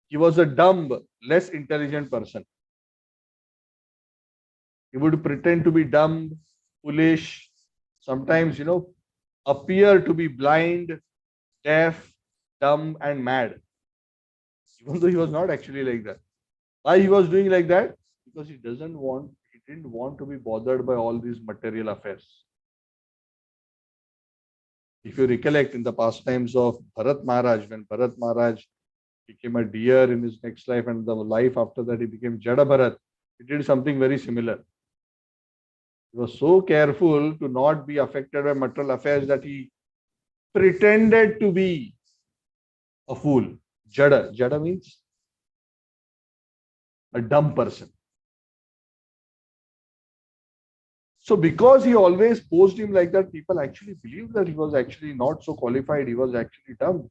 he was a dumb, less intelligent person. He would pretend to be dumb, foolish, sometimes, appear to be blind, deaf, dumb, and mad. Even though he was not actually like that. Why he was doing like that? Because he didn't want to be bothered by all these material affairs. If you recollect in the pastimes of Bharat Maharaj, when Bharat Maharaj became a deer in his next life and the life after that he became Jada Bharat, he did something very similar. He was so careful to not be affected by material affairs that he pretended to be a fool. Jada. Jada means a dumb person. So because he always posed him like that, people actually believed that he was actually not so qualified. He was actually dumb.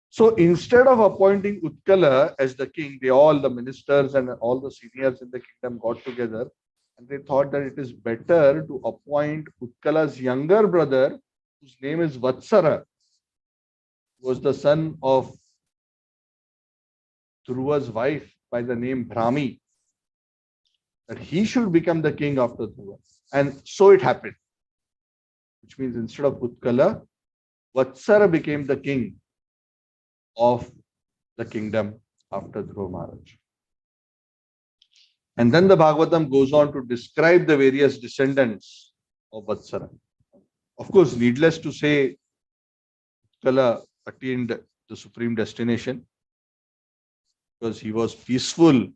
So instead of appointing Utkala as the king, the ministers and all the seniors in the kingdom got together and they thought that it is better to appoint Utkala's younger brother, whose name is Vatsara, who was the son of Dhruva's wife by the name Brahmi, that he should become the king after Dhruva. And so it happened. Which means instead of Utkala, Vatsara became the king of the kingdom after Dhruva Maharaj. And then the Bhagavatam goes on to describe the various descendants of Vatsara. Of course, needless to say, Utkala attained the supreme destination because he was peaceful.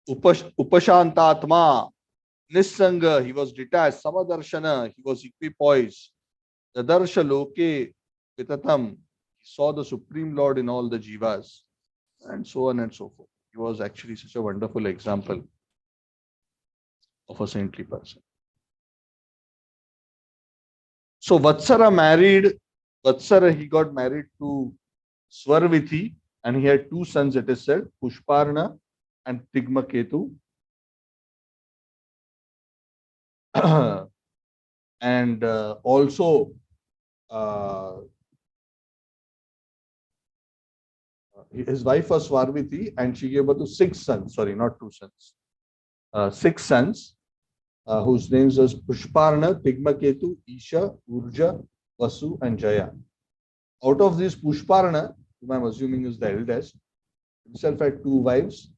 Upashantatma, Nissanga, he was detached. Samadarshana, he was equipoised. Dadarsha Loke Vitatam, he saw the Supreme Lord in all the jivas, and so on and so forth. He was actually such a wonderful example of a saintly person. So Vatsara, he got married to Swarvithi, and he had two sons, it is said, Pushparna and Tigmaketu. And also his wife was Swarvithi, and she gave birth to 6 sons. Sorry, not 2 sons. 6 sons, whose names was Pushparna, Tigmaketu, Isha, Urja, Vasu, and Jaya. Out of these, Pushparna, whom I'm assuming is the eldest, himself had 2 wives,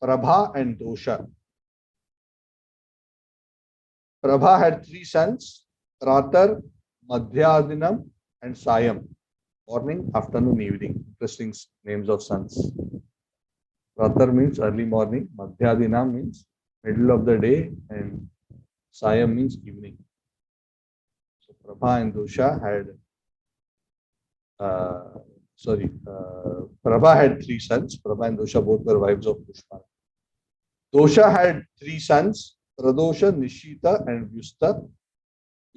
Prabha and Dosha. Prabha had 3 sons, Pratar, Madhyadinam, and Sayam. Morning, afternoon, evening. Interesting names of sons. Pratar means early morning, Madhyadinam means middle of the day, and Sayam means evening. So Prabha and Dosha had, Prabha had 3 sons. Prabha and Dosha both were wives of Pushpa. Dosha had 3 sons, Pradosha, Nishita, and Vyusta.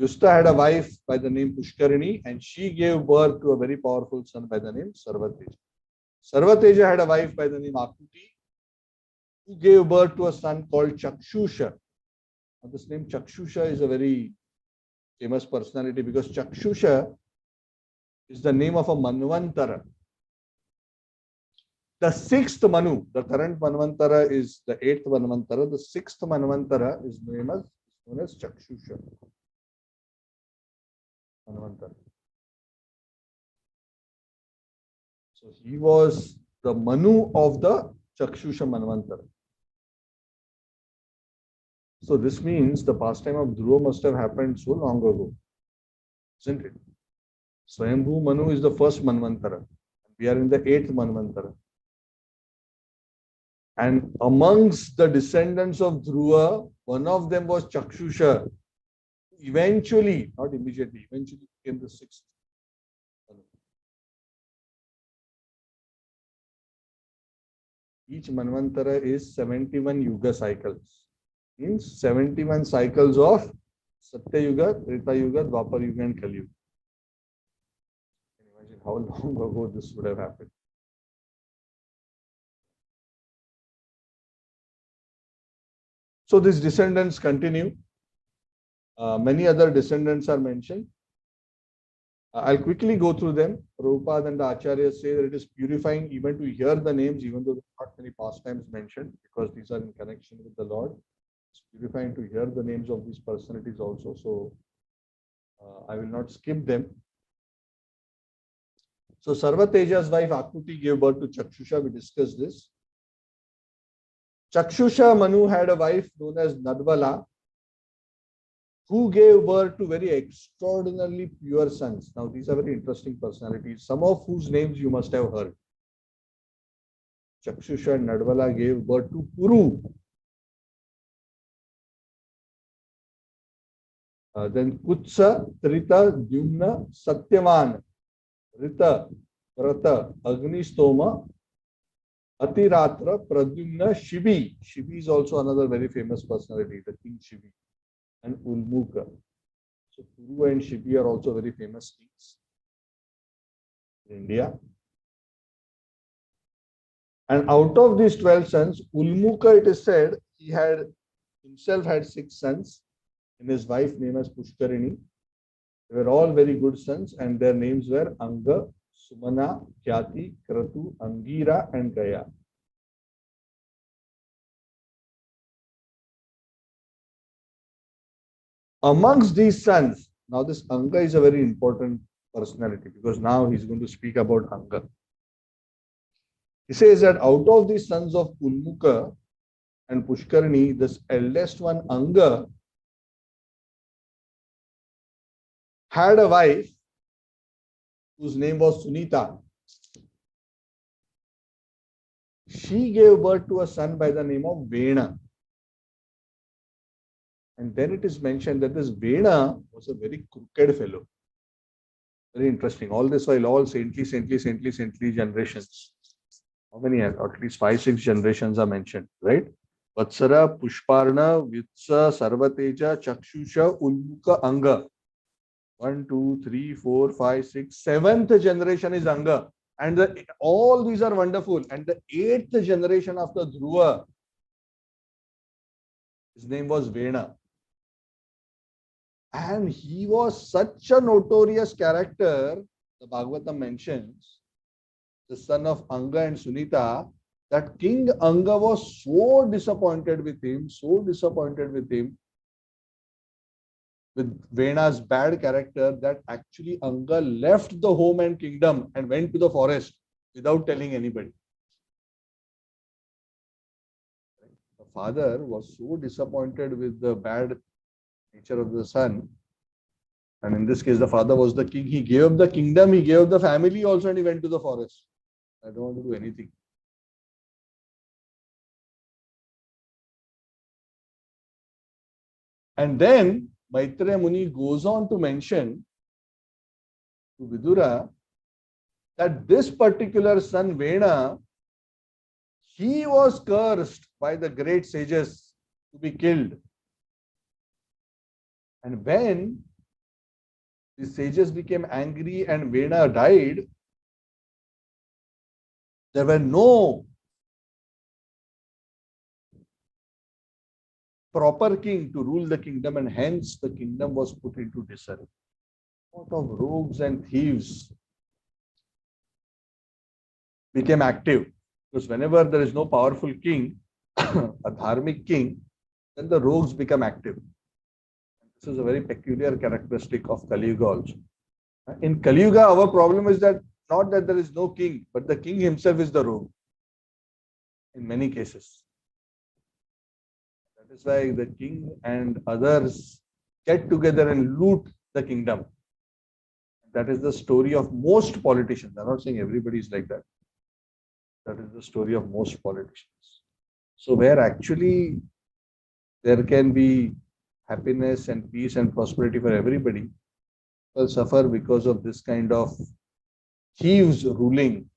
Vyusta had a wife by the name Pushkarini, and she gave birth to a very powerful son by the name Sarvateja. Sarvateja had a wife by the name Akuti, who gave birth to a son called Chakshusha. Now, this name Chakshusha is a very famous personality because Chakshusha is the name of a Manvantara. The sixth Manu, the current Manvantara is the eighth Manvantara. The sixth Manvantara is known as Chakshusha Manvantara. So he was the Manu of the Chakshusha Manvantara. So this means the pastime of Dhruva must have happened so long ago, isn't it? Swayambhu Manu is the first Manvantara. We are in the eighth Manvantara. And amongst the descendants of Dhruva, one of them was Chakshusha. Eventually, not immediately, eventually became the sixth. Each Manvantara is 71 Yuga cycles. Means 71 cycles of Satya Yuga, Treta Yuga, Dwapar Yuga and Kali Yuga. Can you imagine how long ago this would have happened? So these descendants continue. Many other descendants are mentioned. I'll quickly go through them. Prabhupada and the Acharyas say that it is purifying even to hear the names, even though there are not many pastimes mentioned, because these are in connection with the Lord. It's purifying to hear the names of these personalities also. So I will not skip them. So Sarvateja's wife Akuti gave birth to Chakshusha. We discussed this. Chakshusha Manu had a wife known as Nadvala, who gave birth to very extraordinarily pure sons. Now, these are very interesting personalities, some of whose names you must have heard. Chakshusha and Nadvala gave birth to Puru. Then Kutsa, Trita, Dyumna, Satyavan, Rita, Vrata, Agnistoma, Atiratra, Pradyumna, Shibi. Shibi is also another very famous personality, the king Shibi, and Ulmuka. So Puru and Shibi are also very famous kings in India. And out of these 12 sons, Ulmuka, it is said, he had himself had 6 sons, and his wife name as Pushkarini. They were all very good sons, and their names were Anga, Sumana, Khyati, Kratu, Angira, and Gaya. Amongst these sons, now this Anga is a very important personality because now he's going to speak about Anga. He says that out of the sons of Ulmuka and Pushkarini, this eldest one, Anga, had a wife whose name was Sunita. She gave birth to a son by the name of Vena. And then it is mentioned that this Vena was a very crooked fellow. Very interesting. All this while, all saintly generations. How many? At least 5-6 generations are mentioned, right? Vatsara, Pushparna, Vitsa, Sarvateja, Chakshusha, Ulmuka, Anga. 1, 2, 3, 4, 5, 6, 7th generation is Anga. And all these are wonderful. And the 8th generation after Dhruva, his name was Vena. And he was such a notorious character, the Bhagavatam mentions, the son of Anga and Sunita, that King Anga was so disappointed with him, with Vena's bad character, that actually Anga left the home and kingdom and went to the forest without telling anybody. The father was so disappointed with the bad nature of the son, and in this case the father was the king. He gave up the kingdom, he gave up the family also, and he went to the forest. I don't want to do anything. And then Maitreya Muni goes on to mention to Vidura that this particular son Vena, he was cursed by the great sages to be killed. And when the sages became angry and Vena died, there were no proper king to rule the kingdom, and hence the kingdom was put into disarray. A lot of rogues and thieves became active, because whenever there is no powerful king, a dharmic king, then the rogues become active. This is a very peculiar characteristic of Kali Yuga also. In Kali Yuga, our problem is that not that there is no king, but the king himself is the rogue in many cases. That is why the king and others get together and loot the kingdom. That is the story of most politicians. I'm not saying everybody is like that. That is the story of most politicians. So where actually there can be happiness and peace and prosperity for everybody, will suffer because of this kind of thieves ruling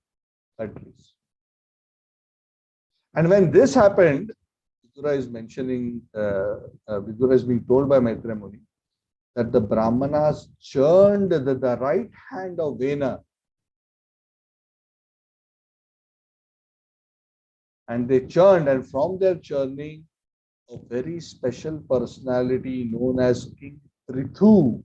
countries. And when this happened, Vidura is mentioning, Vidura is being told by Maitreya Muni that the Brahmanas churned the right hand of Vena, and they churned, and from their churning, a very special personality known as King Prithu,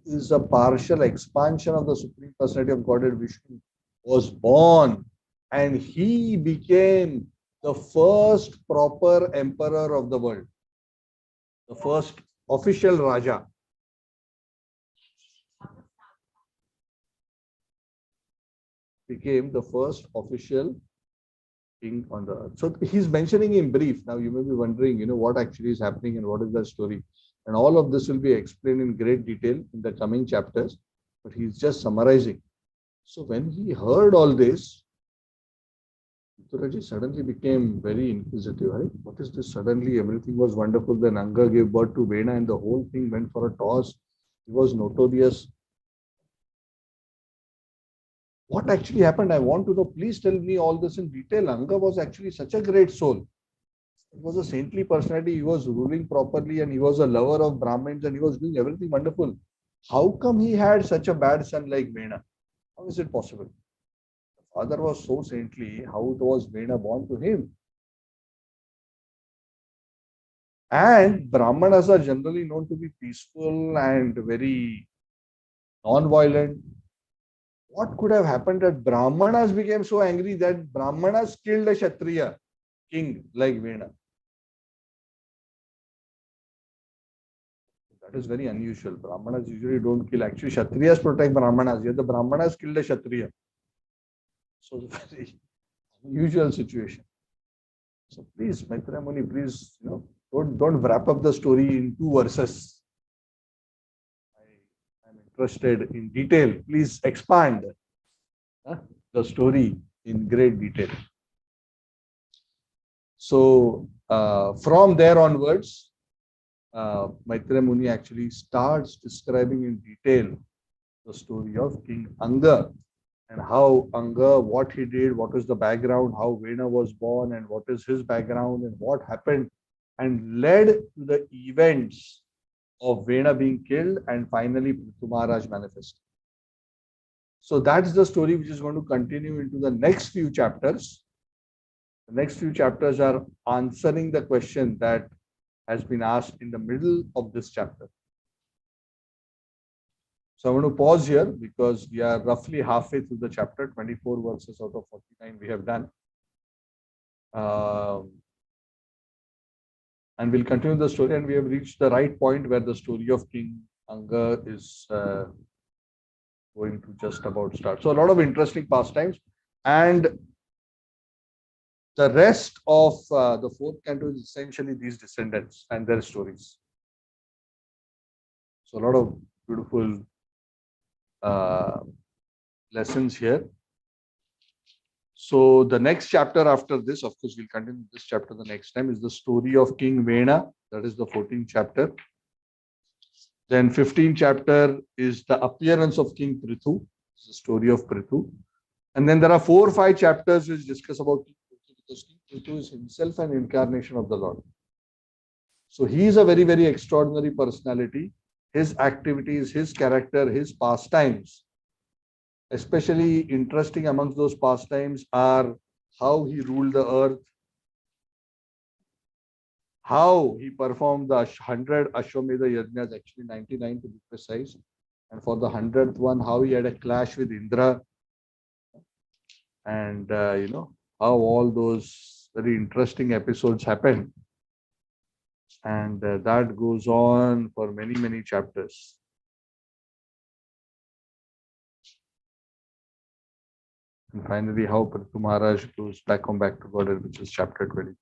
is a partial expansion of the Supreme Personality of Godhead Vishnu, was born, and he became the first proper emperor of the world, the first official Raja. Became the first official king on the earth. So he's mentioning in brief. Now you may be wondering, what actually is happening and what is the story. And all of this will be explained in great detail in the coming chapters, but he's just summarizing. So when he heard all this, Viduraji suddenly became very inquisitive. Right? What is this? Suddenly everything was wonderful. Then Anga gave birth to Vena and the whole thing went for a toss. He was notorious. What actually happened? I want to know. Please tell me all this in detail. Anga was actually such a great soul. He was a saintly personality. He was ruling properly and he was a lover of Brahmins and he was doing everything wonderful. How come he had such a bad son like Vena? How is it possible? The father was so saintly. How was Vena born to him? And Brahmanas are generally known to be peaceful and very non-violent. What could have happened that Brahmanas became so angry that Brahmanas killed a Kshatriya king like Vena? That is very unusual. Brahmanas usually don't kill. Actually, Kshatriyas protect Brahmanas. Yet the Brahmanas killed a Kshatriya. So it's a very unusual situation. So please, Maitreya Muni, please, don't wrap up the story in 2 verses. I'm interested in detail. Please expand the story in great detail. So from there onwards, Maitreya Muni actually starts describing in detail the story of King Anga and how Anga, what he did, what is the background, how Vena was born and what is his background and what happened and led to the events of Vena being killed and finally Prithu Maharaj manifested. So that's the story which is going to continue into the next few chapters. The next few chapters are answering the question that has been asked in the middle of this chapter. So I'm going to pause here because we are roughly halfway through the chapter, 24 verses out of 49 we have done. And we'll continue the story, and we have reached the right point where the story of King Anga is going to just about start. So a lot of interesting pastimes, and the rest of the 4th canto is essentially these descendants and their stories. So a lot of beautiful lessons here. So the next chapter after this, of course, we'll continue this chapter the next time, is the story of King Vena. That is the 14th chapter. Then 15th chapter is the appearance of King Prithu. It's the story of Prithu. And then there are 4 or 5 chapters which discuss about King Prithu, because King Prithu is himself an incarnation of the Lord. So he is a very, very extraordinary personality. His activities, his character, his pastimes, especially interesting amongst those pastimes are how he ruled the earth, how he performed the 100 Ashwamedha Yajnas, actually 99 to be precise. And for the 100th one, how he had a clash with Indra. And, how all those very interesting episodes happened. And that goes on for many, many chapters. And finally, how Prithu Maharaj goes back to Godhead, which is chapter 23.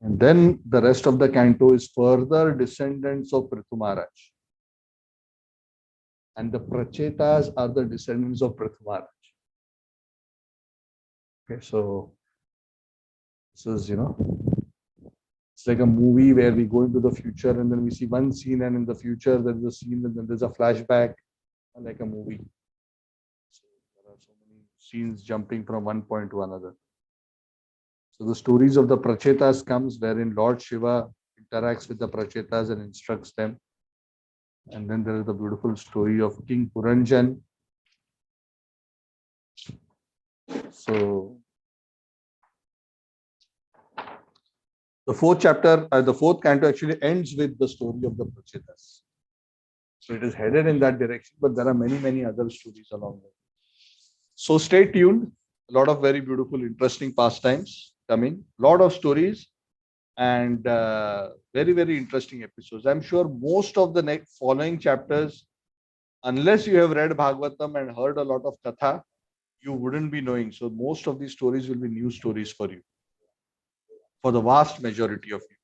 And then the rest of the canto is further descendants of Prithu Maharaj. And the Prachetas are the descendants of Prithu Maharaj. Okay, so this is, it's like a movie where we go into the future and then we see one scene, and in the future there is a scene and then there's a flashback, like a movie. So there are so many scenes jumping from one point to another. So the stories of the Prachetas comes wherein Lord Shiva interacts with the Prachetas and instructs them. And then there is the beautiful story of King Puranjan. So the fourth chapter, the fourth canto actually ends with the story of the Prachetas. So it is headed in that direction, but there are many, many other stories along the way. So stay tuned. A lot of very beautiful, interesting pastimes coming. A lot of stories and very, very interesting episodes. I'm sure most of the next following chapters, unless you have read Bhagavatam and heard a lot of Katha, you wouldn't be knowing. So most of these stories will be new stories for you, for the vast majority of you.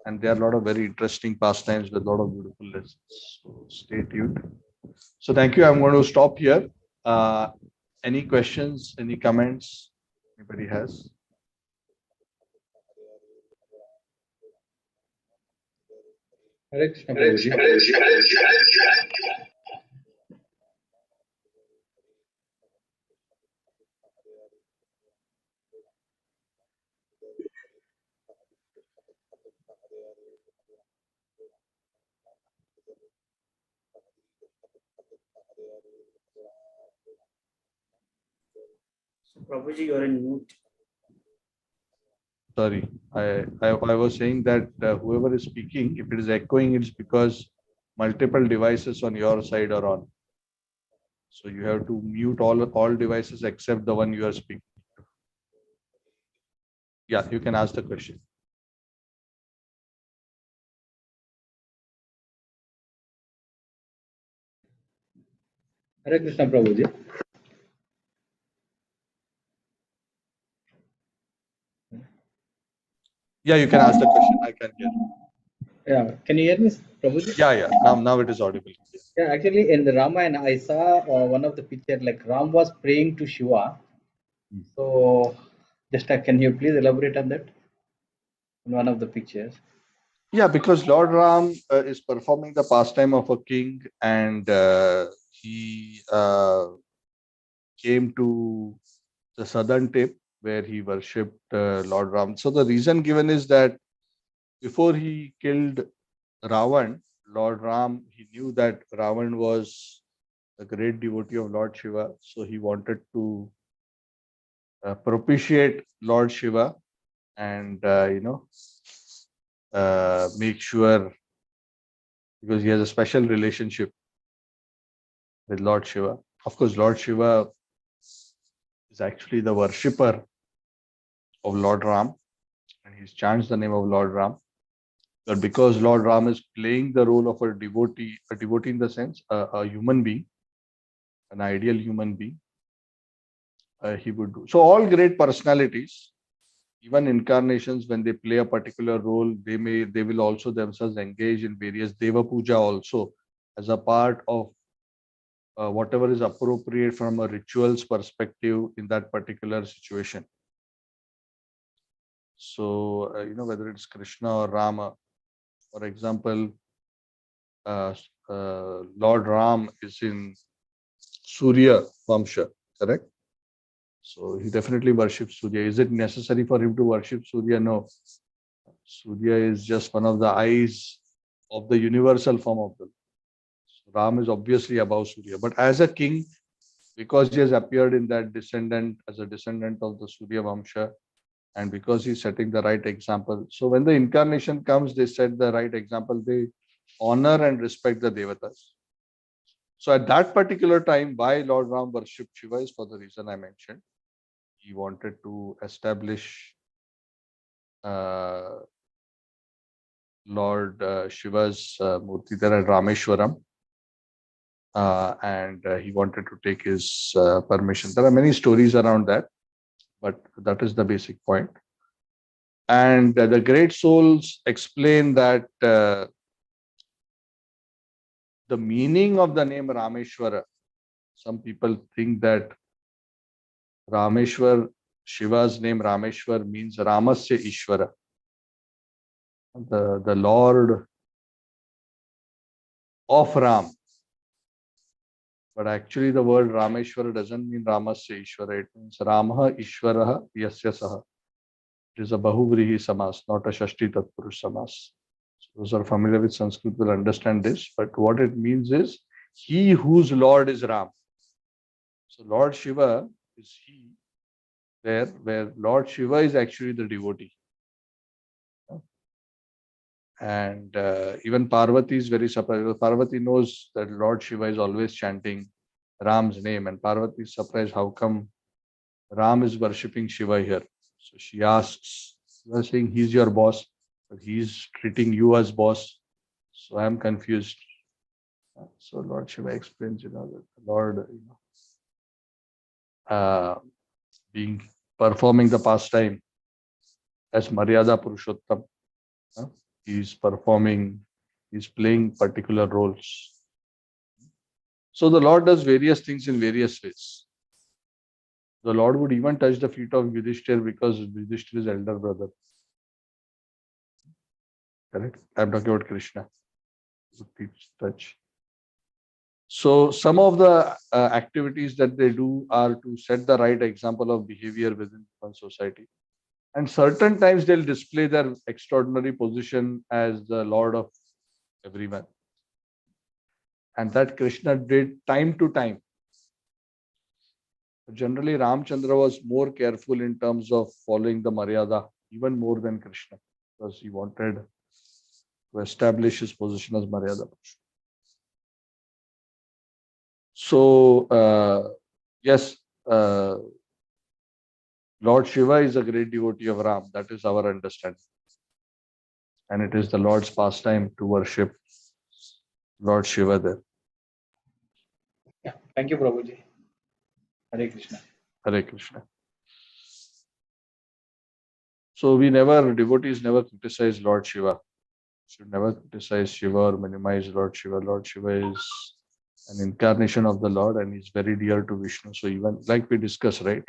And there are a lot of very interesting pastimes with a lot of beautiful lessons. So stay tuned. So thank you. I'm going to stop here. Any questions, any comments anybody has? Hare Krishna, Prabhuji. Prabhuji, you're in mute. Sorry, I was saying that whoever is speaking, if it is echoing, it's because multiple devices on your side are on. So you have to mute all devices except the one you are speaking. Yeah, you can ask the question. Hare Krishna, Prabhuji. Yeah, you can ask the question. I can hear. Yeah, can you hear me, Prabhuji? Yeah. Now it is audible. Yeah, actually, in the Ramayana, I saw one of the picture like Ram was praying to Shiva. So, just can you please elaborate on that? In one of the pictures. Yeah, because Lord Ram is performing the pastime of a king, and he came to the southern tip where he worshipped Lord Ram. So the reason given is that before he killed Ravan, Lord Ram, he knew that Ravan was a great devotee of Lord Shiva. So he wanted to propitiate Lord Shiva and, make sure, because he has a special relationship with Lord Shiva. Of course, Lord Shiva is actually the worshipper of Lord Ram, and he's changed the name of Lord Ram. But because Lord Ram is playing the role of a devotee in the sense, a human being, an ideal human being, he would do. So all great personalities, even incarnations, when they play a particular role, they will also themselves engage in various Deva Puja also as a part of whatever is appropriate from a rituals perspective in that particular situation. So, whether it's Krishna or Rama, for example, Lord Ram is in Surya Vamsha, correct? So he definitely worships Surya. Is it necessary for him to worship Surya? No. Surya is just one of the eyes of the universal form of the Lord. So Ram is obviously above Surya. But as a king, because he has appeared in that descendant, as a descendant of the Surya Vamsha, and because he's setting the right example. So when the incarnation comes, they set the right example. They honor and respect the devatas. So at that particular time, why Lord Ram worshipped Shiva is for the reason I mentioned. He wanted to establish Lord Shiva's Murti there at Rameshwaram. And he wanted to take his permission. There are many stories around that, but that is the basic point. And the great souls explain that the meaning of the name Rameshwara, some people think that Rameshwar, Shiva's name Rameshwar means Ramasya Ishvara, the Lord of Ram. But actually the word Rameshwara doesn't mean Ramasya Ishvara, it means Ramaha Ishvaraha Yasya Saha. It is a Bahuvrihi Samas, not a Shashti Tatpurush Samas. So those are familiar with Sanskrit will understand this, but what it means is he whose Lord is Ram. So Lord Shiva is he, where Lord Shiva is actually the devotee. And even Parvati is very surprised. Parvati knows that Lord Shiva is always chanting Ram's name, and Parvati is surprised how come Ram is worshipping Shiva here. So she asks, you are saying he's your boss, but he's treating you as boss. So I am confused. So Lord Shiva explains, that the Lord, performing the pastime as Maryada Purushottam. He's playing particular roles. So the Lord does various things in various ways. The Lord would even touch the feet of Yudhishthir because Yudhishthir is elder brother. Correct? I'm talking about Krishna. Touch. So some of the activities that they do are to set the right example of behavior within one society. And certain times they'll display their extraordinary position as the Lord of everyone. And that Krishna did time to time. Generally, Ramchandra was more careful in terms of following the Maryada, even more than Krishna, because he wanted to establish his position as Maryada. So, yes, Lord Shiva is a great devotee of Ram. That is our understanding. And it is the Lord's pastime to worship Lord Shiva there. Yeah, thank you, Prabhuji. Hare Krishna. Hare Krishna. So devotees never criticize Lord Shiva. Should never criticize Shiva or minimize Lord Shiva. Lord Shiva is an incarnation of the Lord and is very dear to Vishnu. So even like we discussed, right?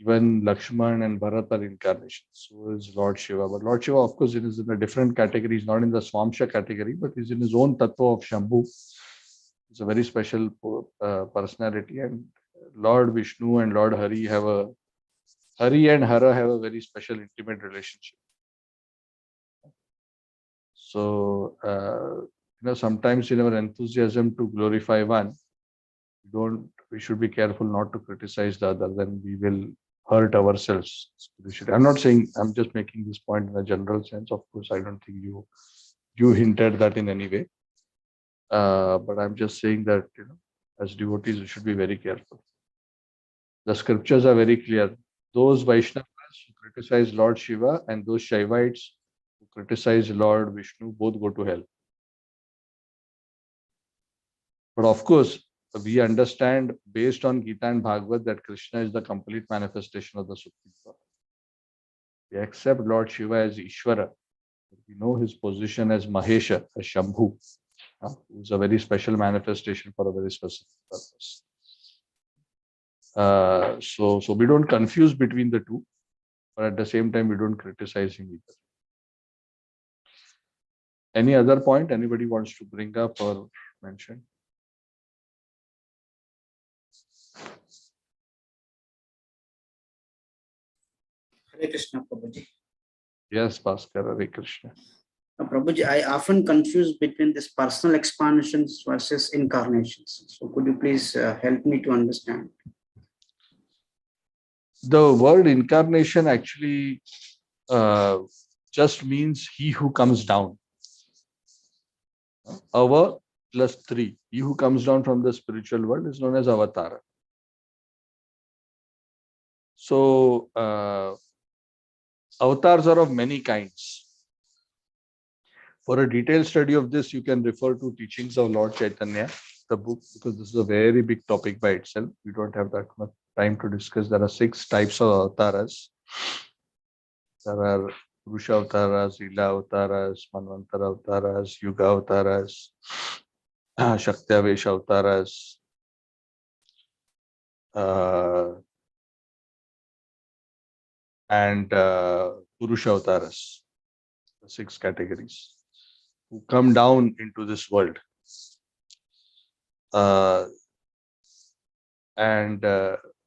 Even Lakshman and Bharat are incarnations. So is Lord Shiva. But Lord Shiva, of course, is in a different category. He's not in the Swamsha category, but he's in his own tattva of Shambhu. It's a very special personality. And Lord Vishnu and Lord Hari and Hara have a very special intimate relationship. So, sometimes in our enthusiasm to glorify one, we should be careful not to criticize the other, then we will hurt ourselves spiritually. I'm not saying, I'm just making this point in a general sense. Of course, I don't think you hinted that in any way. But I'm just saying that, as devotees, we should be very careful. The scriptures are very clear. Those Vaishnavas who criticize Lord Shiva and those Shaivites who criticize Lord Vishnu both go to hell. But of course, we understand based on Gita and Bhagavad that Krishna is the complete manifestation of the Supreme God. We accept Lord Shiva as Ishvara. We know his position as Mahesha, as Shambhu, who is a very special manifestation for a very specific purpose. So we don't confuse between the two, but at the same time, we don't criticize him either. Any other point anybody wants to bring up or mention? Hare Krishna, Prabhuji. Yes, Bhaskar, Hare Krishna. Prabhuji, I often confuse between this personal expansions versus incarnations. So could you please help me to understand? The word incarnation actually just means he who comes down. Ava plus 3. He who comes down from the spiritual world is known as avatar. So, avatars are of many kinds. For a detailed study of this, you can refer to Teachings of Lord Chaitanya, the book, because this is a very big topic by itself. We don't have that much time to discuss. There are 6 types of avatars. There are Purusha avatars, Leela avatars, Manvantara avatars, Yuga avatars, Shakti avatars, and Purusha avatars, the 6 categories who come down into this world. And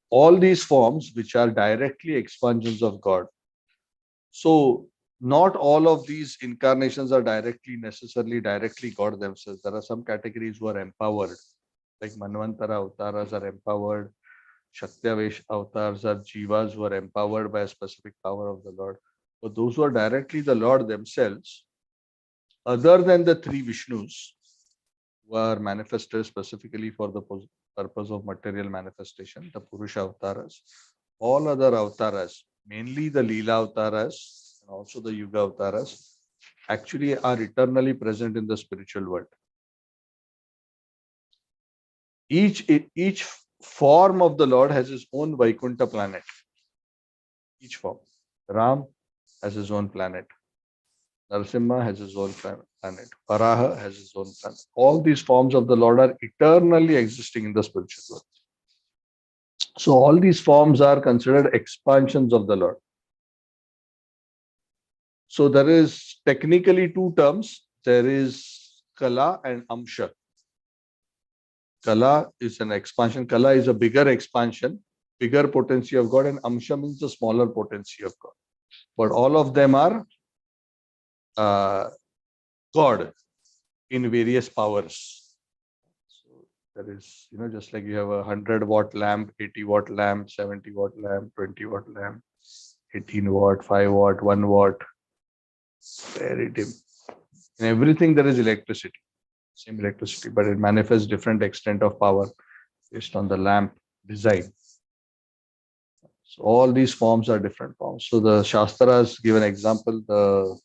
all these forms, which are directly expansions of God. So, not all of these incarnations are necessarily directly God themselves. There are some categories who are empowered, like Manvantara avatars are empowered. Shakti avatars are jivas who are empowered by a specific power of the Lord. But those who are directly the Lord themselves, other than the 3 Vishnus, who are manifested specifically for the purpose of material manifestation, the Purusha avatars, all other avatars, mainly the Leela avatars and also the Yuga avatars, actually are eternally present in the spiritual world. Each form of the Lord has his own Vaikuntha planet. Each form. Ram has his own planet. Narasimha has his own planet. Varaha has his own planet. All these forms of the Lord are eternally existing in the spiritual world. So all these forms are considered expansions of the Lord. So there is technically 2 terms. There is Kala and Amsha. Kala is an expansion. Kala is a bigger expansion, bigger potency of God, and Amsha means the smaller potency of God. But all of them are God in various powers. So there is, just like you have a 100-watt lamp, 80-watt lamp, 70-watt lamp, 20-watt lamp, 18-watt, 5-watt, 1-watt, very dim. In everything there is electricity, same electricity, but it manifests different extent of power based on the lamp design. So all these forms are different forms. So the Shastras give an example. The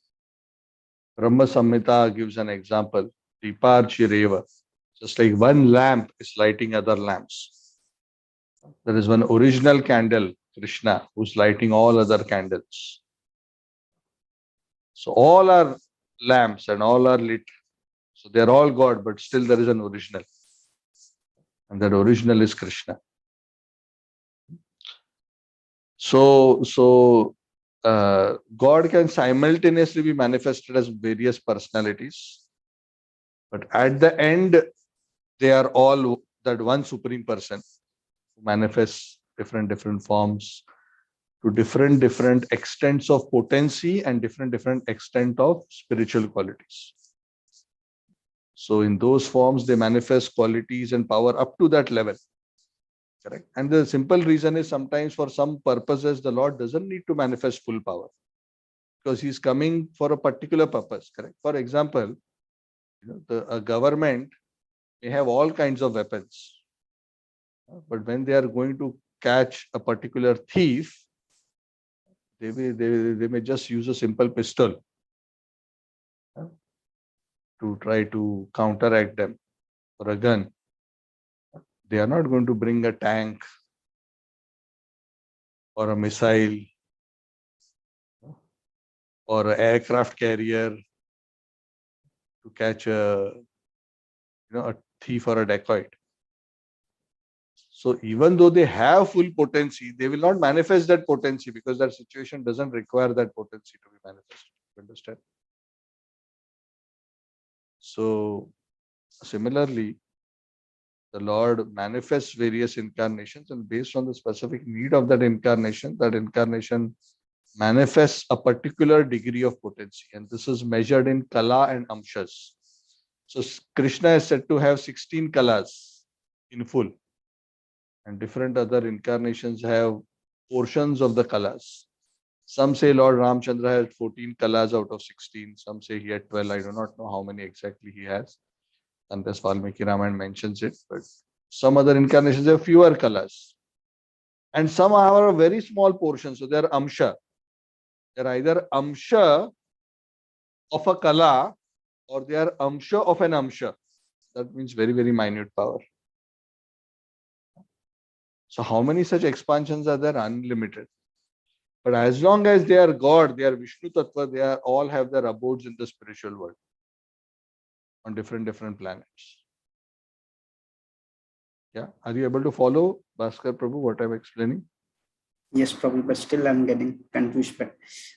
Brahma Samhita gives an example. Deeparchireva. Just like one lamp is lighting other lamps. There is one original candle, Krishna, who's lighting all other candles. So all are lamps and all are lit. So they are all God, but still there is an original. And that original is Krishna. So God can simultaneously be manifested as various personalities, but at the end, they are all that one supreme person who manifests different forms to different extents of potency and different extent of spiritual qualities. So in those forms, they manifest qualities and power up to that level. Correct. And the simple reason is sometimes for some purposes, the Lord doesn't need to manifest full power because he's coming for a particular purpose. Correct. For example, a government may have all kinds of weapons, but when they are going to catch a particular thief, they may just use a simple pistol to try to counteract them, or a gun. They are not going to bring a tank or a missile or an aircraft carrier to catch a thief or a dacoit. So even though they have full potency, they will not manifest that potency because that situation doesn't require that potency to be manifested. You understand? So similarly, the Lord manifests various incarnations, and based on the specific need of that incarnation manifests a particular degree of potency, and this is measured in Kala and Amshas. So Krishna is said to have 16 Kalas in full, and different other incarnations have portions of the kalas. Some say Lord Ramchandra has 14 kalas out of 16. Some say he had 12. I do not know how many exactly he has. Unless Valmiki Ramayana mentions it. But some other incarnations have fewer kalas. And some are a very small portion. So they are amsha. They are either amsha of a kala or they are amsha of an amsha. That means very, very minute power. So how many such expansions are there? Unlimited. But as long as they are God, they are Vishnu Tattva, they are all have their abodes in the spiritual world on different planets. Yeah, are you able to follow, Bhaskar Prabhu, what I'm explaining? Yes, Prabhu, but still I'm getting confused.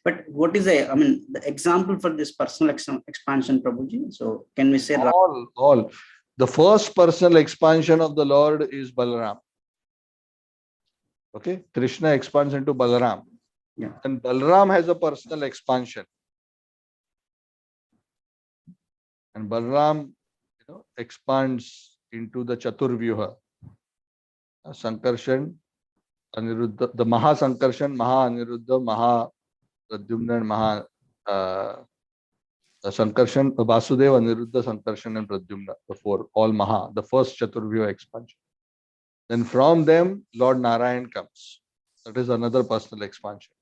But what is the example for this personal expansion, Prabhuji? So can we say all? The first personal expansion of the Lord is Balaram. Okay, Krishna expands into Balaram. Yeah. And Balaram has a personal expansion. And Balaram, expands into the Chaturvyuha. Sankarshan, Aniruddha, the Maha Sankarshan, Maha Aniruddha, Maha Pradyumna, and Maha Sankarshan, Vasudeva, Aniruddha, Sankarshan, and Pradyumna, the four, all Maha, the first Chaturvyuha expansion. Then from them, Lord Narayan comes. That is another personal expansion.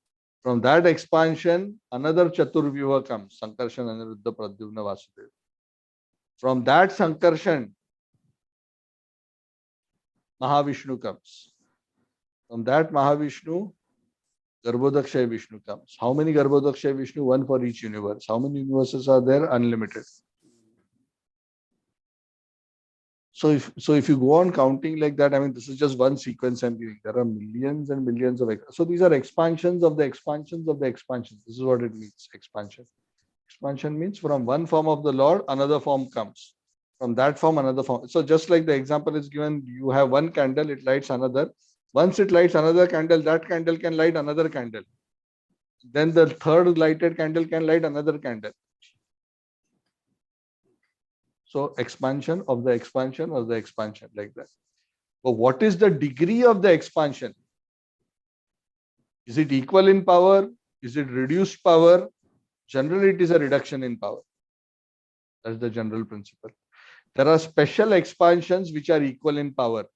From that expansion, another Chaturvyuha comes. Sankarshan, Aniruddha, Pradyumna, Vasudeva. From that Sankarshan, Mahavishnu comes. From that Mahavishnu, Garbhodakshay Vishnu comes. How many Garbhodakshay Vishnu? One for each universe. How many universes are there? Unlimited. So if you go on counting like that, this is just one sequence I'm giving. There are millions and millions of. So these are expansions of the expansions of the expansions. This is what it means, expansion. Expansion means from one form of the Lord, another form comes. From that form, another form. So just like the example is given, you have one candle, it lights another. Once it lights another candle, that candle can light another candle. Then the third lighted candle can light another candle. So expansion of the expansion of the expansion, like that. But what is the degree of the expansion? Is it equal in power? Is it reduced power? Generally, it is a reduction in power. That's the general principle. There are special expansions which are equal in power.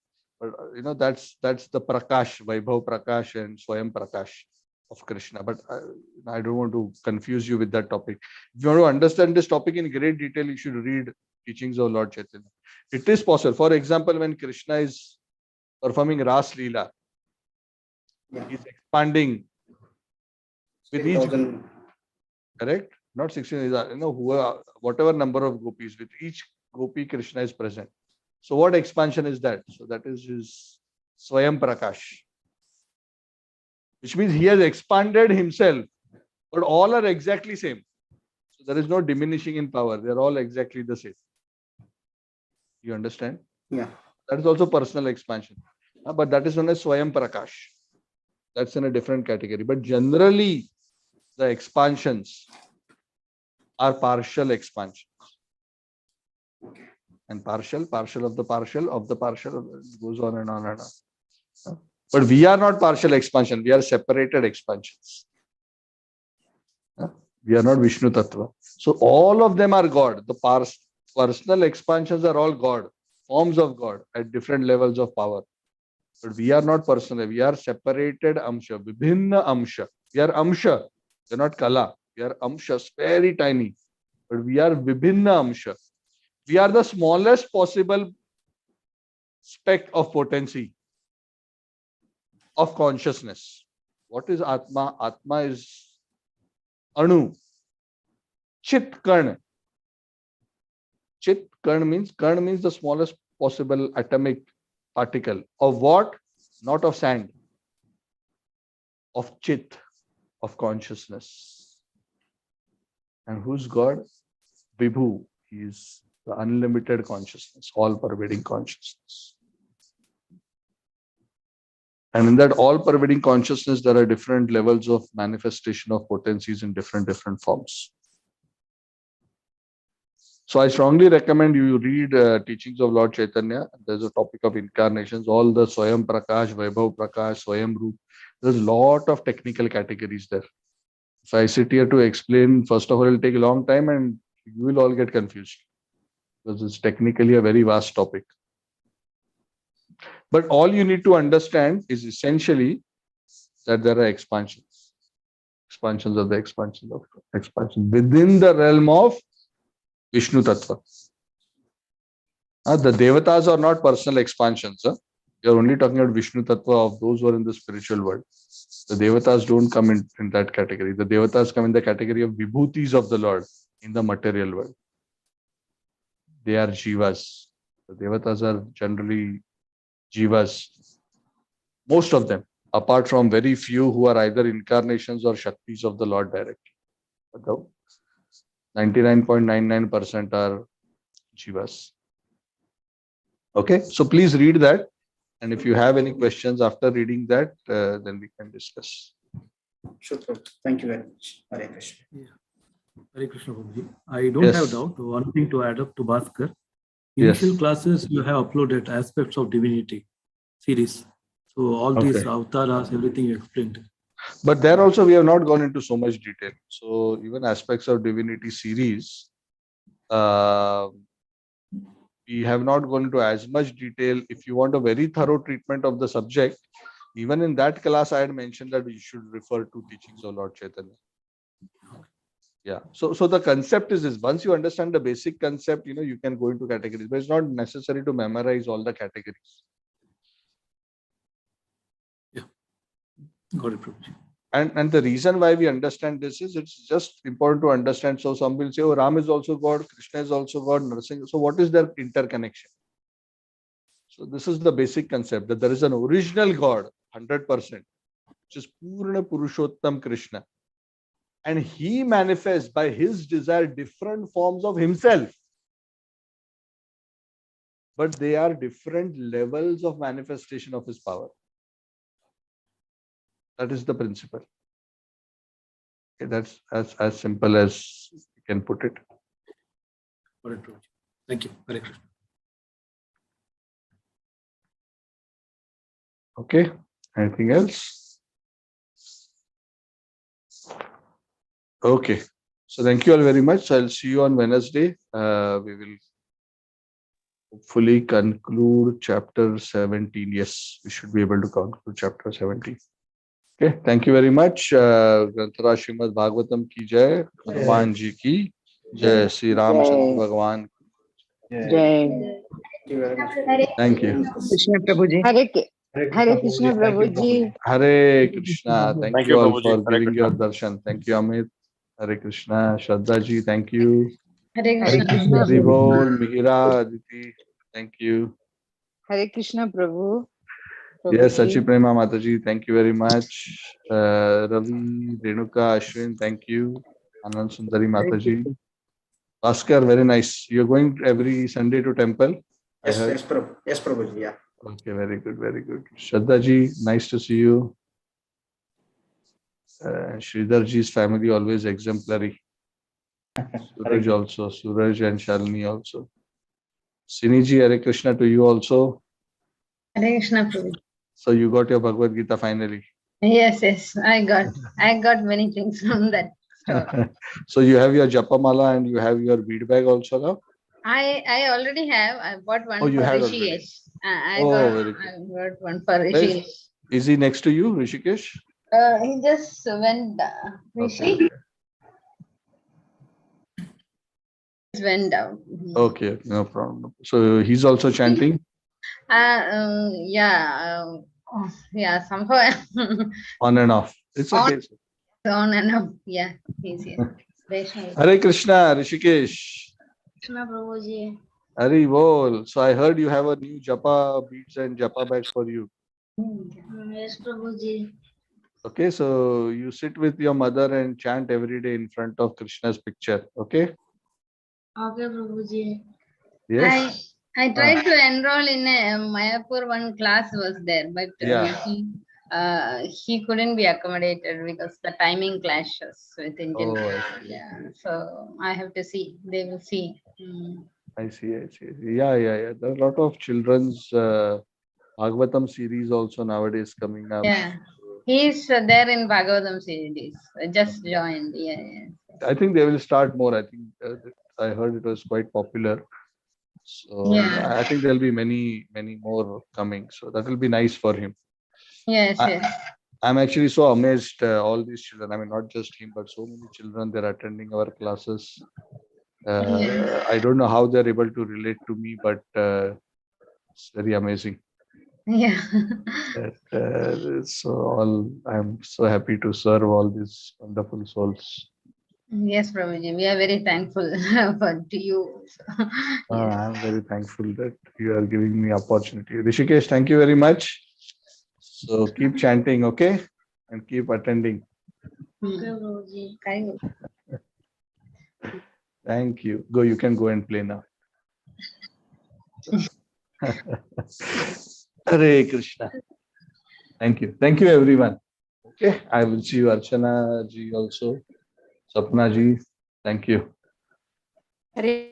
But that's the Prakash, Vaibhav Prakash and Swayam Prakash of Krishna. But I don't want to confuse you with that topic. If you want to understand this topic in great detail, you should read teachings of Lord Chaitanya. It is possible. For example, when Krishna is performing Ras Leela, he is expanding with each group, correct? Not 16, whatever number of gopis, with each gopi Krishna is present. So what expansion is that? So that is his Swayam Prakash, which means he has expanded himself, but all are exactly same. So there is no diminishing in power. They are all exactly the same. You understand? Yeah. That is also personal expansion. But that is known as Swayam Prakash. That's in a different category. But generally, the expansions are partial expansions. And partial of the partial, it goes on and on and on. But we are not partial expansion. We are separated expansions. We are not Vishnu Tattva. So all of them are God. The personal expansions are all God, forms of God at different levels of power. But we are not personal. We are separated amsha, vibhinna amsha. We are amsha. We are not kala. We are amshas, very tiny. But we are vibhinna amsha. We are the smallest possible speck of potency of consciousness. What is Atma? Atma is Anu. Chit Karn. Chit Karn means the smallest possible atomic particle. Of what? Not of sand. Of Chit, of consciousness. And who's God? Vibhu. He is the unlimited consciousness, all-pervading consciousness. And in that all-pervading consciousness, there are different levels of manifestation of potencies in different forms. So I strongly recommend you read teachings of Lord Chaitanya. There's a topic of incarnations, all the Swayam Prakash, Vaibhav Prakash, Swayam Roop. There's a lot of technical categories there. If I sit here to explain, first of all, it'll take a long time and you will all get confused because it's technically a very vast topic. But all you need to understand is essentially that there are expansions of the expansion within the realm of Vishnu Tattva. The Devatas are not personal expansions. You're only talking about Vishnu Tattva of those who are in the spiritual world. The Devatas don't come in that category. The Devatas come in the category of Vibhutis of the Lord in the material world. They are Jivas. The Devatas are generally Jivas. Most of them, apart from very few who are either incarnations or Shaktis of the Lord directly. But 99.99% are Jivas. Okay, so please read that. And if you have any questions after reading that, then we can discuss. Sure, Prabhu. Thank you very much. Hare Krishna. Hare Krishna, Prabhuji. I don't have doubt. One thing to add up to Bhaskar. Initial classes you have uploaded aspects of divinity series. So all these avatars, everything you explained. But there also we have not gone into so much detail. So even aspects of divinity series, we have not gone into as much detail. If you want a very thorough treatment of the subject, even in that class, I had mentioned that you should refer to teachings of Lord Chaitanya. Yeah. So the concept is this: once you understand the basic concept, you can go into categories, but it's not necessary to memorize all the categories. Yeah. Got it, Prabhuji. And the reason why we understand this is it's just important to understand. So some will say, oh, Ram is also God, Krishna is also God, Narasimha. So what is their interconnection? So this is the basic concept, that there is an original God, 100%, which is Purna Purushottam Krishna. And he manifests by his desire different forms of himself. But they are different levels of manifestation of his power. That is the principle. Okay, that's as simple as you can put it. Got it, Prabhuji. Thank you. Hare Krishna. Okay. Anything else? Okay. So thank you all very much. I'll see you on Wednesday. We will hopefully conclude chapter 17. Yes, we should be able to conclude chapter 17. Okay. Thank you very much. Granthara Srimad Bhagavatam ki jai. Hanumanji ki jai. Sri Ramachandra Bhagavan. Jai. Thank you. Krishna Prabhuji. Hare Krishna Prabhuji. Hare Krishna. Thank you all Prabhuji. for Hare giving your darshan. Thank you, Amit. Hare Krishna. Shraddha ji, thank you. Hare Krishna. Hari Bol, Mihira, Aditi, thank you. Hare Krishna Prabhu. Yes, Sachi Prema Mataji, thank you very much. Ravi, Renuka, Ashwin, thank you. Anand Sundari Mataji. Bhaskar, very nice. You're going every Sunday to temple? Yes, Prabhu. Yes, Prabhuji. Yeah. Okay, very good, very good. Shraddha ji, nice to see you. Sridhar ji's family always exemplary. Suraj also, Suraj and Shalini also. Sini ji, Hare Krishna to you also. Hare Krishna Prabhu. So you got your Bhagavad Gita finally. Yes, I got many things from that store. So you have your Japa Mala and you have your bead bag also now? I already have. I bought one Oh, you for had Rishikesh. I very good. got one for Rishikesh. Is he next to you, Rishikesh? He just went. Okay. Went down. Okay, no problem. So he's also chanting? Yeah, somehow. On and off. It's okay. On and off. Yeah, he's here. Hare Krishna, Rishikesh. Krishna Prabhuji. Hari Bol. So I heard you have a new Japa beads and Japa bag for you. Yes, Prabhuji. Okay, so you sit with your mother and chant every day in front of Krishna's picture. Okay? Okay, Prabhuji. Yes. I tried to enroll in a Mayapur. One class was there, but he couldn't be accommodated because the timing clashes with Indian. Yeah, so I have to see. They will see. I see. Yeah. There are a lot of children's Bhagavatam series also nowadays coming up. Yeah. He's there in Bhagavatam series. Just joined. Yeah, yeah. I think they will start more. I think I heard it was quite popular. So Yeah. I think there'll be many more coming. So that will be nice for him. Yes, I, yes. I'm actually so amazed. All these children. I mean, not just him, but so many children. They're attending our classes. Yeah. I don't know how they're able to relate to me, but it's very amazing. Yeah. I'm so happy to serve all these wonderful souls. Yes, Prabhuji. We are very thankful to you. Yes. I'm very thankful that you are giving me opportunity. Rishikesh, thank you very much. So keep chanting, okay? And keep attending. Thank you. Go, you can go and play now. Hare Krishna. Thank you. Thank you, everyone. Okay, I will see you, Archana ji also. Sapna ji, thank you. Hare